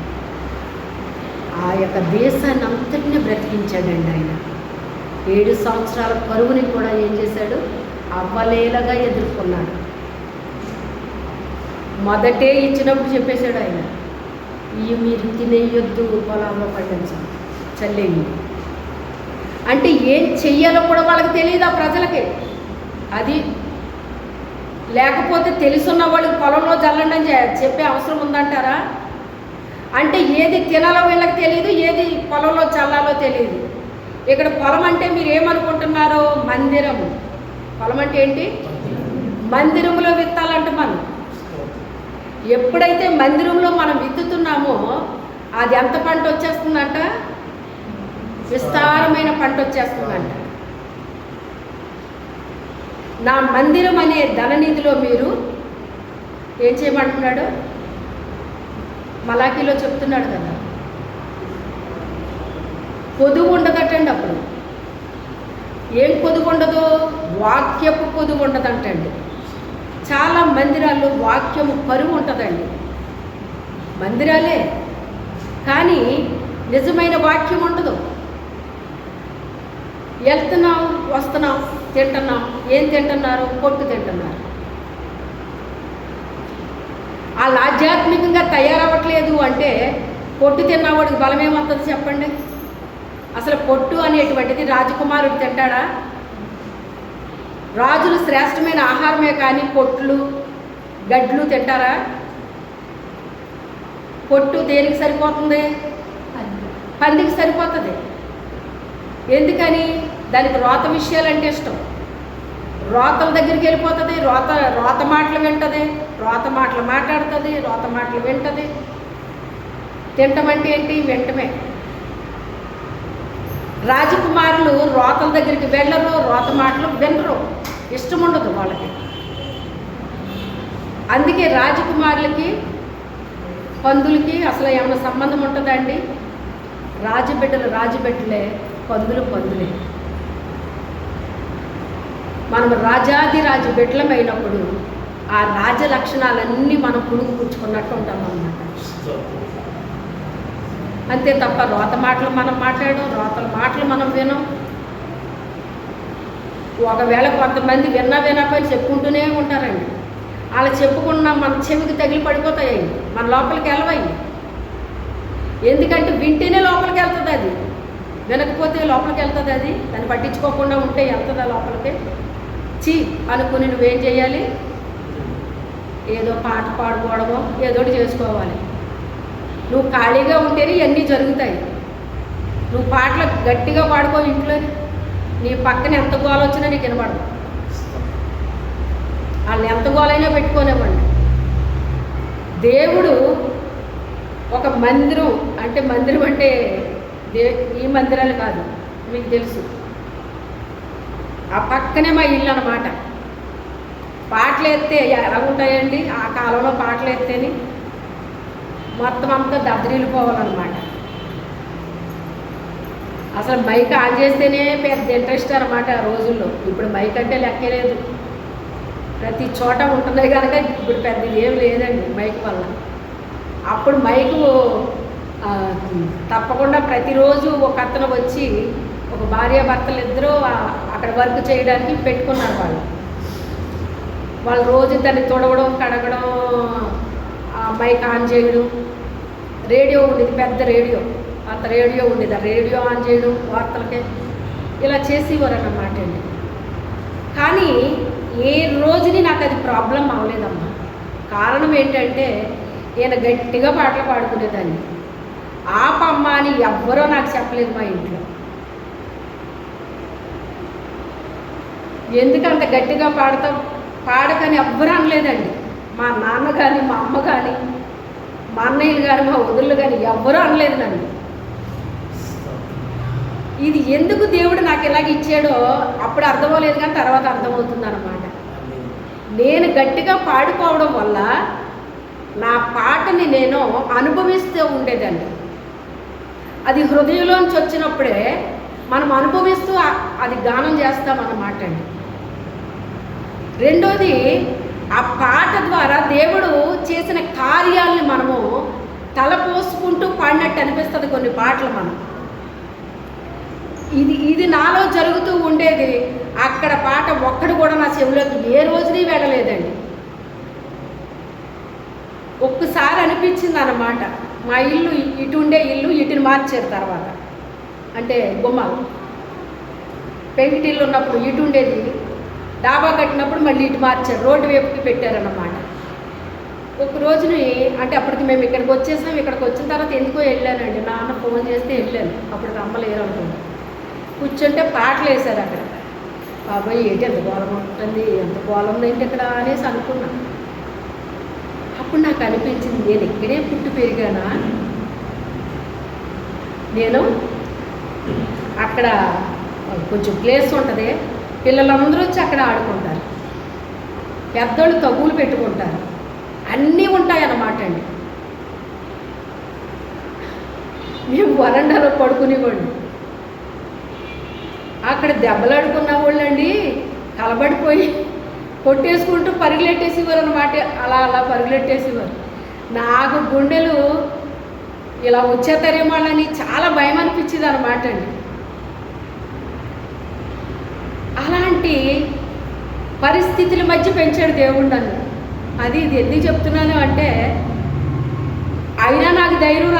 ఆ యొక్క దేశాన్ని అంతటినీ బ్రతికించాడండి ఆయన. 7 సంవత్సరాల కరువుని కూడా ఏం చేశాడు? అవ్వలేలగా ఎదుర్కొన్నాడు. మొదటే ఇచ్చినప్పుడు చెప్పేశాడు ఆయన, ఇవి మీరు తినేయొద్దు, పొలంలో పండించాలి, చల్లేయండి అంటే ఏం చెయ్యాలో కూడా వాళ్ళకి తెలియదు, ఆ ప్రజలకి. అది లేకపోతే తెలుసున్న వాళ్ళకి పొలంలో చల్లండి అని చెప్పే అవసరం ఉందంటారా? అంటే ఏది తినాలో వీళ్ళకి తెలియదు, ఏది పొలంలో చల్లాలో తెలియదు. ఇక్కడ పొలం అంటే మీరు ఏమనుకుంటున్నారో, మందిరము. పొలం అంటే ఏంటి? మందిరంలో విత్తాలంట. మనం ఎప్పుడైతే మందిరంలో మనం విత్తుతున్నామో అది ఎంత పంట వచ్చేస్తుందంట? విస్తారమైన పంట వచ్చేస్తుందంట. నా మందిరం అనే ధననిధిలో మీరు ఏం చేయమంటున్నాడు? మలాకీలో చెప్తున్నాడు కదా, పొదుగు ఉండదటండి. అప్పుడు ఏం పొదుగు ఉండదు? వాక్యపు పొదుగు ఉండదంటండి. చాలా మందిరాల్లో వాక్యము కరువు ఉంటుందండి. మందిరాలే కానీ నిజమైన వాక్యం ఉండదు. వెళ్తున్నాం, వస్తున్నాం, తింటున్నాం. ఏం తింటున్నారు? పొట్టు తింటున్నారు. వాళ్ళు ఆధ్యాత్మికంగా తయారవ్వట్లేదు అంటే పొట్టు తిన్నవాడికి బలం ఏమవుతుంది చెప్పండి? అసలు పొట్టు అనేటువంటిది రాజకుమారుడు తింటాడా? రాజులు శ్రేష్టమైన ఆహారమే కానీ పొట్లు గడ్లు తింటారా? పొట్టు దేనికి సరిపోతుంది? పందికి సరిపోతుంది. ఎందుకని? దానికి రోత విషయాలంటే ఇష్టం. రోతల దగ్గరికి వెళ్ళిపోతుంది. రోత మాటలు వింటుంది, రోత మాటలు మాట్లాడుతుంది, రోత మాటలు వింటుంది. తింటమంటే ఏంటి? వింటమే. రాజకుమారులు రోతల దగ్గరికి వెళ్ళరు, రోత మాటలు వినరు, ఇష్టం ఉండదు వాళ్ళకి. అందుకే రాజకుమారులకి పందులకి అసలు ఏమైనా సంబంధం ఉంటుందండి? రాజబిడ్డలే, పందులే. మనం రాజాది బిడ్డలమైనప్పుడు ఆ రాజ లక్షణాలన్నీ మనం పుచ్చుకున్నట్టు ఉంటాం అన్నమాట. అంతే తప్ప రోత మాటలు మనం మాట్లాడడం, రోతల మాటలు మనం వినం. ఒకవేళ కొంతమంది వినకపోయి చెప్పుకుంటూనే ఉంటారండి. అలా చెప్పుకున్నా మన చెవికి తగిలి పడిపోతాయి, మన లోపలికి వెళ్ళవయ్యి. ఎందుకంటే వింటేనే లోపలికి వెళ్తుంది, అది వినకపోతే లోపలికి వెళ్తుంది. అది దాన్ని పట్టించుకోకుండా ఉంటే వెళ్తుందా లోపలికి? అనుకుని నువ్వేం చేయాలి? ఏదో పాట పాడుకోవడమో ఏదోటి చేసుకోవాలి. నువ్వు ఖాళీగా ఉంటేనే ఇవన్నీ జరుగుతాయి. నువ్వు పాటలు గట్టిగా పాడుకో ఇంట్లో, నీ పక్కన ఎంత గోల వచ్చినా నీకు వినపడదు. వాళ్ళని ఎంత గోలైనా పెట్టుకోనివ్వండి. దేవుడు ఒక మందిరం అంటే ఈ మందిరాలు కాదు, మీకు తెలుసు. ఆ పక్కనే మా ఇల్లు అన్నమాట. పాటలు ఎత్తే ఎలా ఉంటాయండి? ఆ కాలంలో పాటలు ఎత్తేని మొత్తం అంతా దద్దరిల్లిపోవాలన్నమాట. అసలు మైక్ ఆన్ చేస్తేనే పెద్ద ఇంట్రెస్ట్ అన్నమాట ఆ రోజుల్లో. ఇప్పుడు మైక్ అంటే లెక్కే లేదు, ప్రతి చోట ఉంటున్నాయి కనుక ఇప్పుడు పెద్ద ఏం లేదండి మైక్ వల్ల. అప్పుడు మైకు తప్పకుండా ప్రతిరోజు ఒక అతను వచ్చి, ఒక భార్యాభర్తలు ఇద్దరూ అక్కడ వర్క్ చేయడానికి పెట్టుకున్నారు. వాళ్ళు రోజు దాన్ని తుడవడం, కడగడం, మైక్ ఆన్ చేయడం. రేడియో ఉండేది, పెద్ద రేడియో, అంత రేడియో ఉండేది. ఆ రేడియో ఆన్ చేయడం వార్తలకే ఇలా చేసేవారు అన్నమాట అండి. కానీ ఏ రోజుని నాకు అది ప్రాబ్లం అవ్వలేదమ్మా. కారణం ఏంటంటే నేను గట్టిగా పాటలు పాడుకునేదాన్ని. ఆపమ్మ అని ఎవ్వరో నాకు చెప్పలేదు మా ఇంట్లో. ఎందుకంత గట్టిగా పాడకని ఎవ్వరూ అనలేదండి. మా నాన్న కానీ, మా అమ్మ కానీ, మా అన్నయ్యలు కానీ, మా వదుళ్ళు కానీ ఎవ్వరూ అనలేదు నన్ను. ఇది ఎందుకు దేవుడు నాకు ఇలాగ ఇచ్చాడో అప్పుడు అర్థమవలేదు, కానీ తర్వాత అర్థమవుతుంది అన్నమాట. నేను గట్టిగా పాడుకోవడం వల్ల నా పాటని నేను అనుభవిస్తూ ఉండేదండి. అది హృదయంలోంచి వచ్చినప్పుడే మనం అనుభవిస్తూ అది గానం చేస్తామన్నమాట అండి. రెండోది, ఆ పాట ద్వారా దేవుడు చేసిన కార్యాలని మనము తలపోసుకుంటూ పాడినట్టు అనిపిస్తుంది కొన్ని పాటలు. మనం ఇది నాలో జరుగుతూ ఉండేది. అక్కడ పాట ఒక్కడు కూడా నా చెవిలోకి ఏ రోజుని వెళ్ళలేదండి. ఒక్కసారి అనిపించింది అన్నమాట, మా ఇల్లు ఇటుండే ఇల్లు ఇటుని మార్చారు తర్వాత. అంటే గుమ్మాలు పెంకిటిల్లు ఉన్నప్పుడు ఇటు ఉండేది, డాబా కట్టినప్పుడు మళ్ళీ ఇటు మార్చారు, రోడ్డు వైపుకి పెట్టారన్నమాట. ఒక రోజుని అంటే అప్పటికి మేము ఇక్కడికి వచ్చేసాం. ఇక్కడికి వచ్చిన తర్వాత ఎందుకో వెళ్ళానండి, నాన్న ఫోన్ చేస్తే వెళ్ళాను. అప్పుడు అమ్మలేరు అనుకుంటా. కూర్చుంటే పాటలు వేశారు అక్కడ. బాబాయ్ ఏంటి ఎంత గోళం ఉంటుంది, ఎంత గోళం ఉందేంటి ఇక్కడ అనేసి అనుకున్నాను. అప్పుడు నాకు అనిపించింది, నేను ఇక్కడే పుట్టి పెరిగానా? నేను అక్కడ కొంచెం ప్లేస్ ఉంటుంది, పిల్లలందరూ వచ్చి అక్కడ ఆడుకుంటారు. పెద్దోళ్ళు తగులు పెట్టుకుంటారు, అన్నీ ఉంటాయన్నమాట అండి. మేము వరండాలో పడుకునేవాళ్ళు, అక్కడ దెబ్బలాడుకున్న వాళ్ళండి కలబడిపోయి కొట్టేసుకుంటూ పరుగులెట్టేసేవారు అన్నమాట. అలా అలా పరుగులెట్టేసేవారు. నాకు గుండెలు ఇలా వచ్చేతారేమోళ్ళని చాలా భయం అనిపించేది అనమాట అండి. అలాంటి పరిస్థితుల మధ్య పెంచాడు దేవుడు నన్ను. అది ఇది ఎందుకు చెప్తున్నాను అంటే, అయినా నాకు ధైర్యం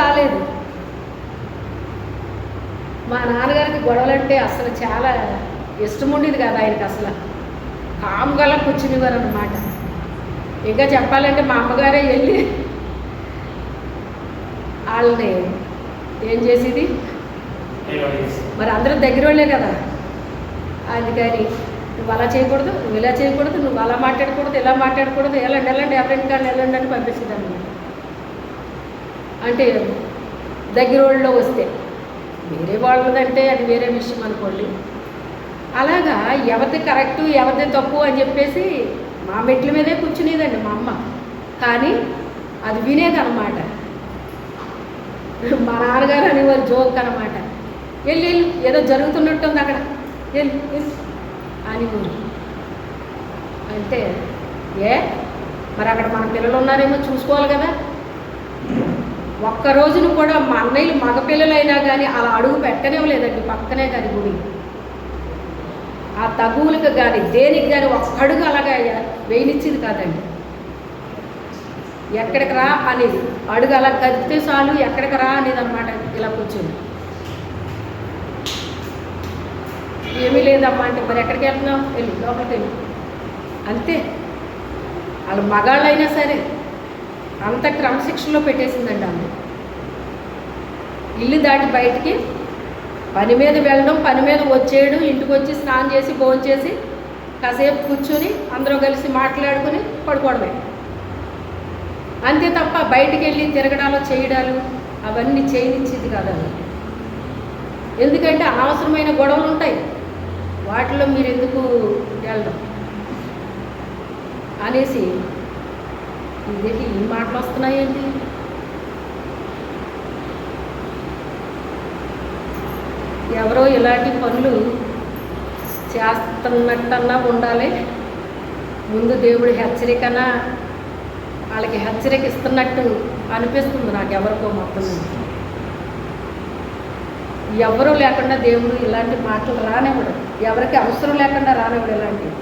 రాలేదు. మా నాన్నగారికి గొడవలంటే అసలు చాలా ఇష్టం ఉండేది కాదు ఆయనకి. అసలు కామ్గా కూర్చునేవారు అన్నమాట. ఇంకా చెప్పాలంటే మా అమ్మగారే వెళ్ళి వాళ్ళని ఏం చేసేది, మరి అందరూ దగ్గర వాళ్ళే కదా, అందుకని నువ్వు అలా చేయకూడదు, నువ్వు ఇలా చేయకూడదు, నువ్వు అలా మాట్లాడకూడదు, ఇలా మాట్లాడకూడదు, వెళ్ళండి ఎవరింటి కానీ వెళ్ళండి అని పంపించేది అన్నమాట. అంటే దగ్గర వాళ్ళలో వస్తే, వేరే వాళ్ళదంటే అది వేరే విషయం అనుకోండి. అలాగా ఎవరిది కరెక్టు ఎవరిది తప్పు అని చెప్పేసి మా మెట్ల మీదే కూర్చునేదండి మా అమ్మ. కానీ అది వినేదన్నమాట. మా నాన్నగారు అనేవారు జోక్ అనమాట, వెళ్ళి ఏదో జరుగుతున్నట్టుంది అక్కడ వెళ్ళి అనేవారు. అంటే మరి అక్కడ మన పిల్లలు ఉన్నారేమో చూసుకోవాలి కదా. ఒక్క రోజును కూడా మా అన్నయ్యలు మగపిల్లలైనా కానీ అలా అడుగు పెట్టనివ్వలేదండి పక్కనే కానీ గుడి. ఆ తగువులకు కానీ దేనికి కానీ ఒక్క అడుగు అలాగా వేయనిచ్చేది కాదండి. ఎక్కడికి రా అనేది, అడుగు అలా కదిపితే చాలు ఎక్కడికి రా అనేది అనమాట. ఇలా కూర్చొని ఏమీ లేదమ్మా అంటే, మరి ఎక్కడికి వెళ్తున్నావు, వెళ్ళి లోపలికి వెళ్ళి అంతే. వాళ్ళు మగాళ్ళైనా సరే అంత క్రమశిక్షణలో పెట్టేసిందండి ఆమె. ఇల్లు దాటి బయటికి పని మీద వెళ్ళడం, పని మీద వచ్చేయడం, ఇంటికి వచ్చి స్నానం చేసి భోజనం చేసి కాసేపు కూర్చొని అందరూ కలిసి మాట్లాడుకుని పడుకోవడమే. అంతే తప్ప బయటికి వెళ్ళి తిరగడాలు చేయడాలు అవన్నీ చేయనిచ్చేది కాదండి. ఎందుకంటే అనవసరమైన గొడవలు ఉంటాయి, వాటిలో మీరు ఎందుకు వెళ్ళడం అనేసి. ఇదేంటి ఈ మాటలు వస్తున్నాయేంటి, ఎవరో ఇలాంటి పనులు చేస్తున్నట్టన్నా ఉండాలి. ముందు దేవుడి హెచ్చరికనా వాళ్ళకి హెచ్చరిక ఇస్తున్నట్టు అనిపిస్తుంది నాకు ఎవరికో. మొత్తం ఎవరూ లేకుండా దేవుడు ఇలాంటి మాటలు రానివ్వడు, ఎవరికి అవసరం లేకుండా రానివ్వడు. ఇలాంటివి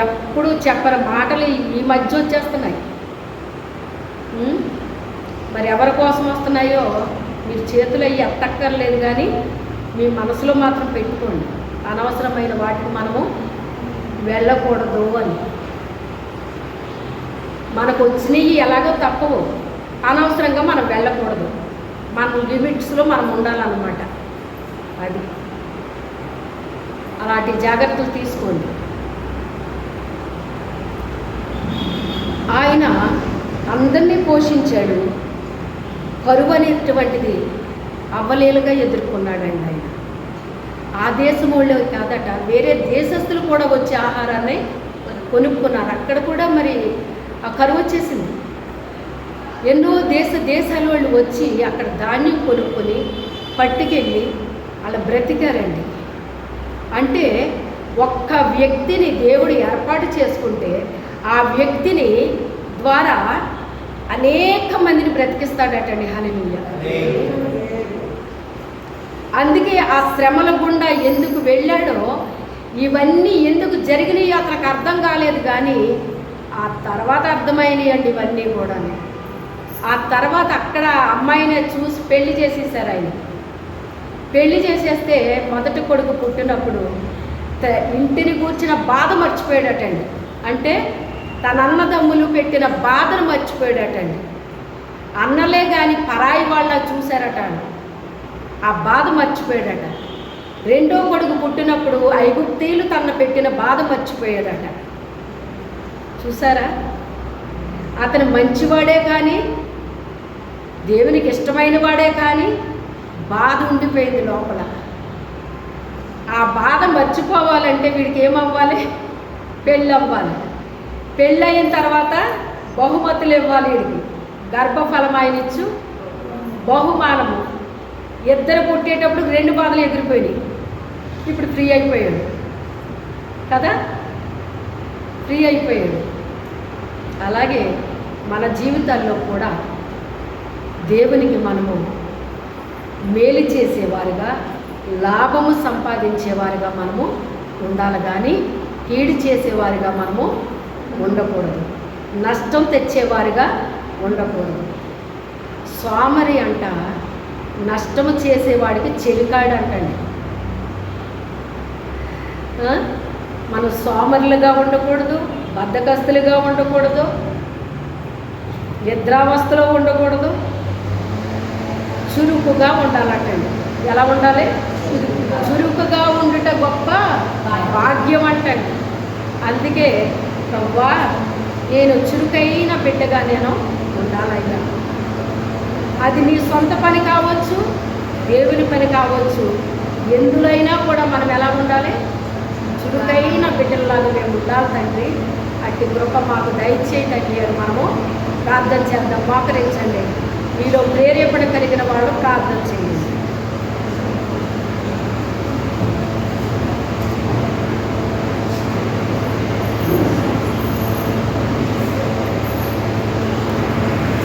ఎప్పుడు చెప్పని మాటలు ఈ మధ్య వచ్చేస్తున్నాయి. మరి ఎవరి కోసం వస్తున్నాయో మీరు చేతులు అయ్యి ఎత్తక్కర్లేదు, కానీ మీ మనసులో మాత్రం పెట్టుకోండి, అనవసరమైన వాటికి మనము వెళ్ళకూడదు అని. మనకు వచ్చినవి ఎలాగో తప్పవు, అనవసరంగా మనం వెళ్ళకూడదు, మన లిమిట్స్లో మనం ఉండాలన్నమాట. అది అలాంటి జాగ్రత్తలు తీసుకోండి. ఆయన అందరినీ పోషించాడు, కరువు అనేటువంటిది అవ్వలేలుగా ఎదుర్కొన్నాడండి ఆయన. ఆ దేశం వాళ్ళు కాదట, వేరే దేశస్తులు కూడా వచ్చి ఆహారాన్ని కొనుక్కున్నారు. అక్కడ కూడా మరి ఆ కరువు వచ్చేసింది. ఎన్నో దేశాల వాళ్ళు వచ్చి అక్కడ ధాన్యం కొనుక్కొని పట్టుకెళ్ళి అలా బ్రతికారండి. అంటే ఒక్క వ్యక్తిని దేవుడు ఏర్పాటు చేసుకుంటే ఆ వ్యక్తిని ద్వారా అనేక మందిని బ్రతికిస్తాడటండి. హల్లెలూయా. అందుకే ఆ శ్రమల గుండా ఎందుకు వెళ్ళాడో, ఇవన్నీ ఎందుకు జరిగినాయో అతనికి అర్థం కాలేదు, కానీ ఆ తర్వాత అర్థమైనాయి అండి ఇవన్నీ కూడా. ఆ తర్వాత అక్కడ అమ్మాయిని చూసి పెళ్లి చేసేసారు ఆయన. పెళ్లి చేసేస్తే మొదటి కొడుకు పుట్టినప్పుడు ఇంటిని కూర్చిన బాధ మర్చిపోయాడటండి. అంటే తన అన్నదమ్ములు పెట్టిన బాధను మర్చిపోయాడటండి. అన్నలే కానీ పరాయి వాళ్ళ చూశారట, ఆ బాధ మర్చిపోయాడట. రెండో కొడుకు పుట్టినప్పుడు ఐగుప్తీయులు తన పెట్టిన బాధ మర్చిపోయాడట. చూసారా, అతను మంచివాడే కానీ దేవునికి ఇష్టమైన వాడే కానీ బాధ ఉండిపోయింది లోపల. ఆ బాధ మర్చిపోవాలంటే వీడికి ఏమవ్వాలి? పెళ్ళి అవ్వాలి. పెళ్ళి అయిన తర్వాత బహుమతులు ఇవ్వాలి. వీడికి గర్భఫలం ఆయన ఇచ్చు బహుమానము. ఇద్దరు పుట్టేటప్పుడు 2 బాధలు ఎగిరిపోయినాయి. ఇప్పుడు ఫ్రీ అయిపోయాడు కదా, ఫ్రీ అయిపోయాడు. అలాగే మన జీవితాల్లో కూడా దేవునికి మనము మేలు చేసేవారుగా, లాభము సంపాదించేవారుగా మనము ఉండాలి, కానీ కీడు చేసేవారుగా మనము ఉండకూడదు, నష్టం తెచ్చేవారుగా ఉండకూడదు. సోమరి అంట నష్టము చేసేవాడికి చెలికాడు అంటండి. మనం సోమరులుగా ఉండకూడదు, బద్ధకస్తులుగా ఉండకూడదు, నిద్రావస్థలో ఉండకూడదు, చురుకుగా ఉండాలంటండి. ఎలా ఉండాలి? చురుకుగా ఉండుట గొప్ప భాగ్యం అంటండి. అందుకే ప్రభువా, నేను చురుకైన బిడ్డగా నేను ఉండాలయ్యా. అది నీ సొంత పని కావచ్చు, దేవుని పని కావచ్చు, ఎందులైనా కూడా మనం ఎలా ఉండాలి? చురుకైన బిడ్డల్లాగా మేము ఉండాలి తండ్రి. అట్టి కృప మాకు దయచేయి తండ్రి అని మనము ప్రార్థన చేద్దాం. మోకరించండి. మీలో ప్రేరేపణ కలిగిన వాళ్ళు ప్రార్థన చేయండి.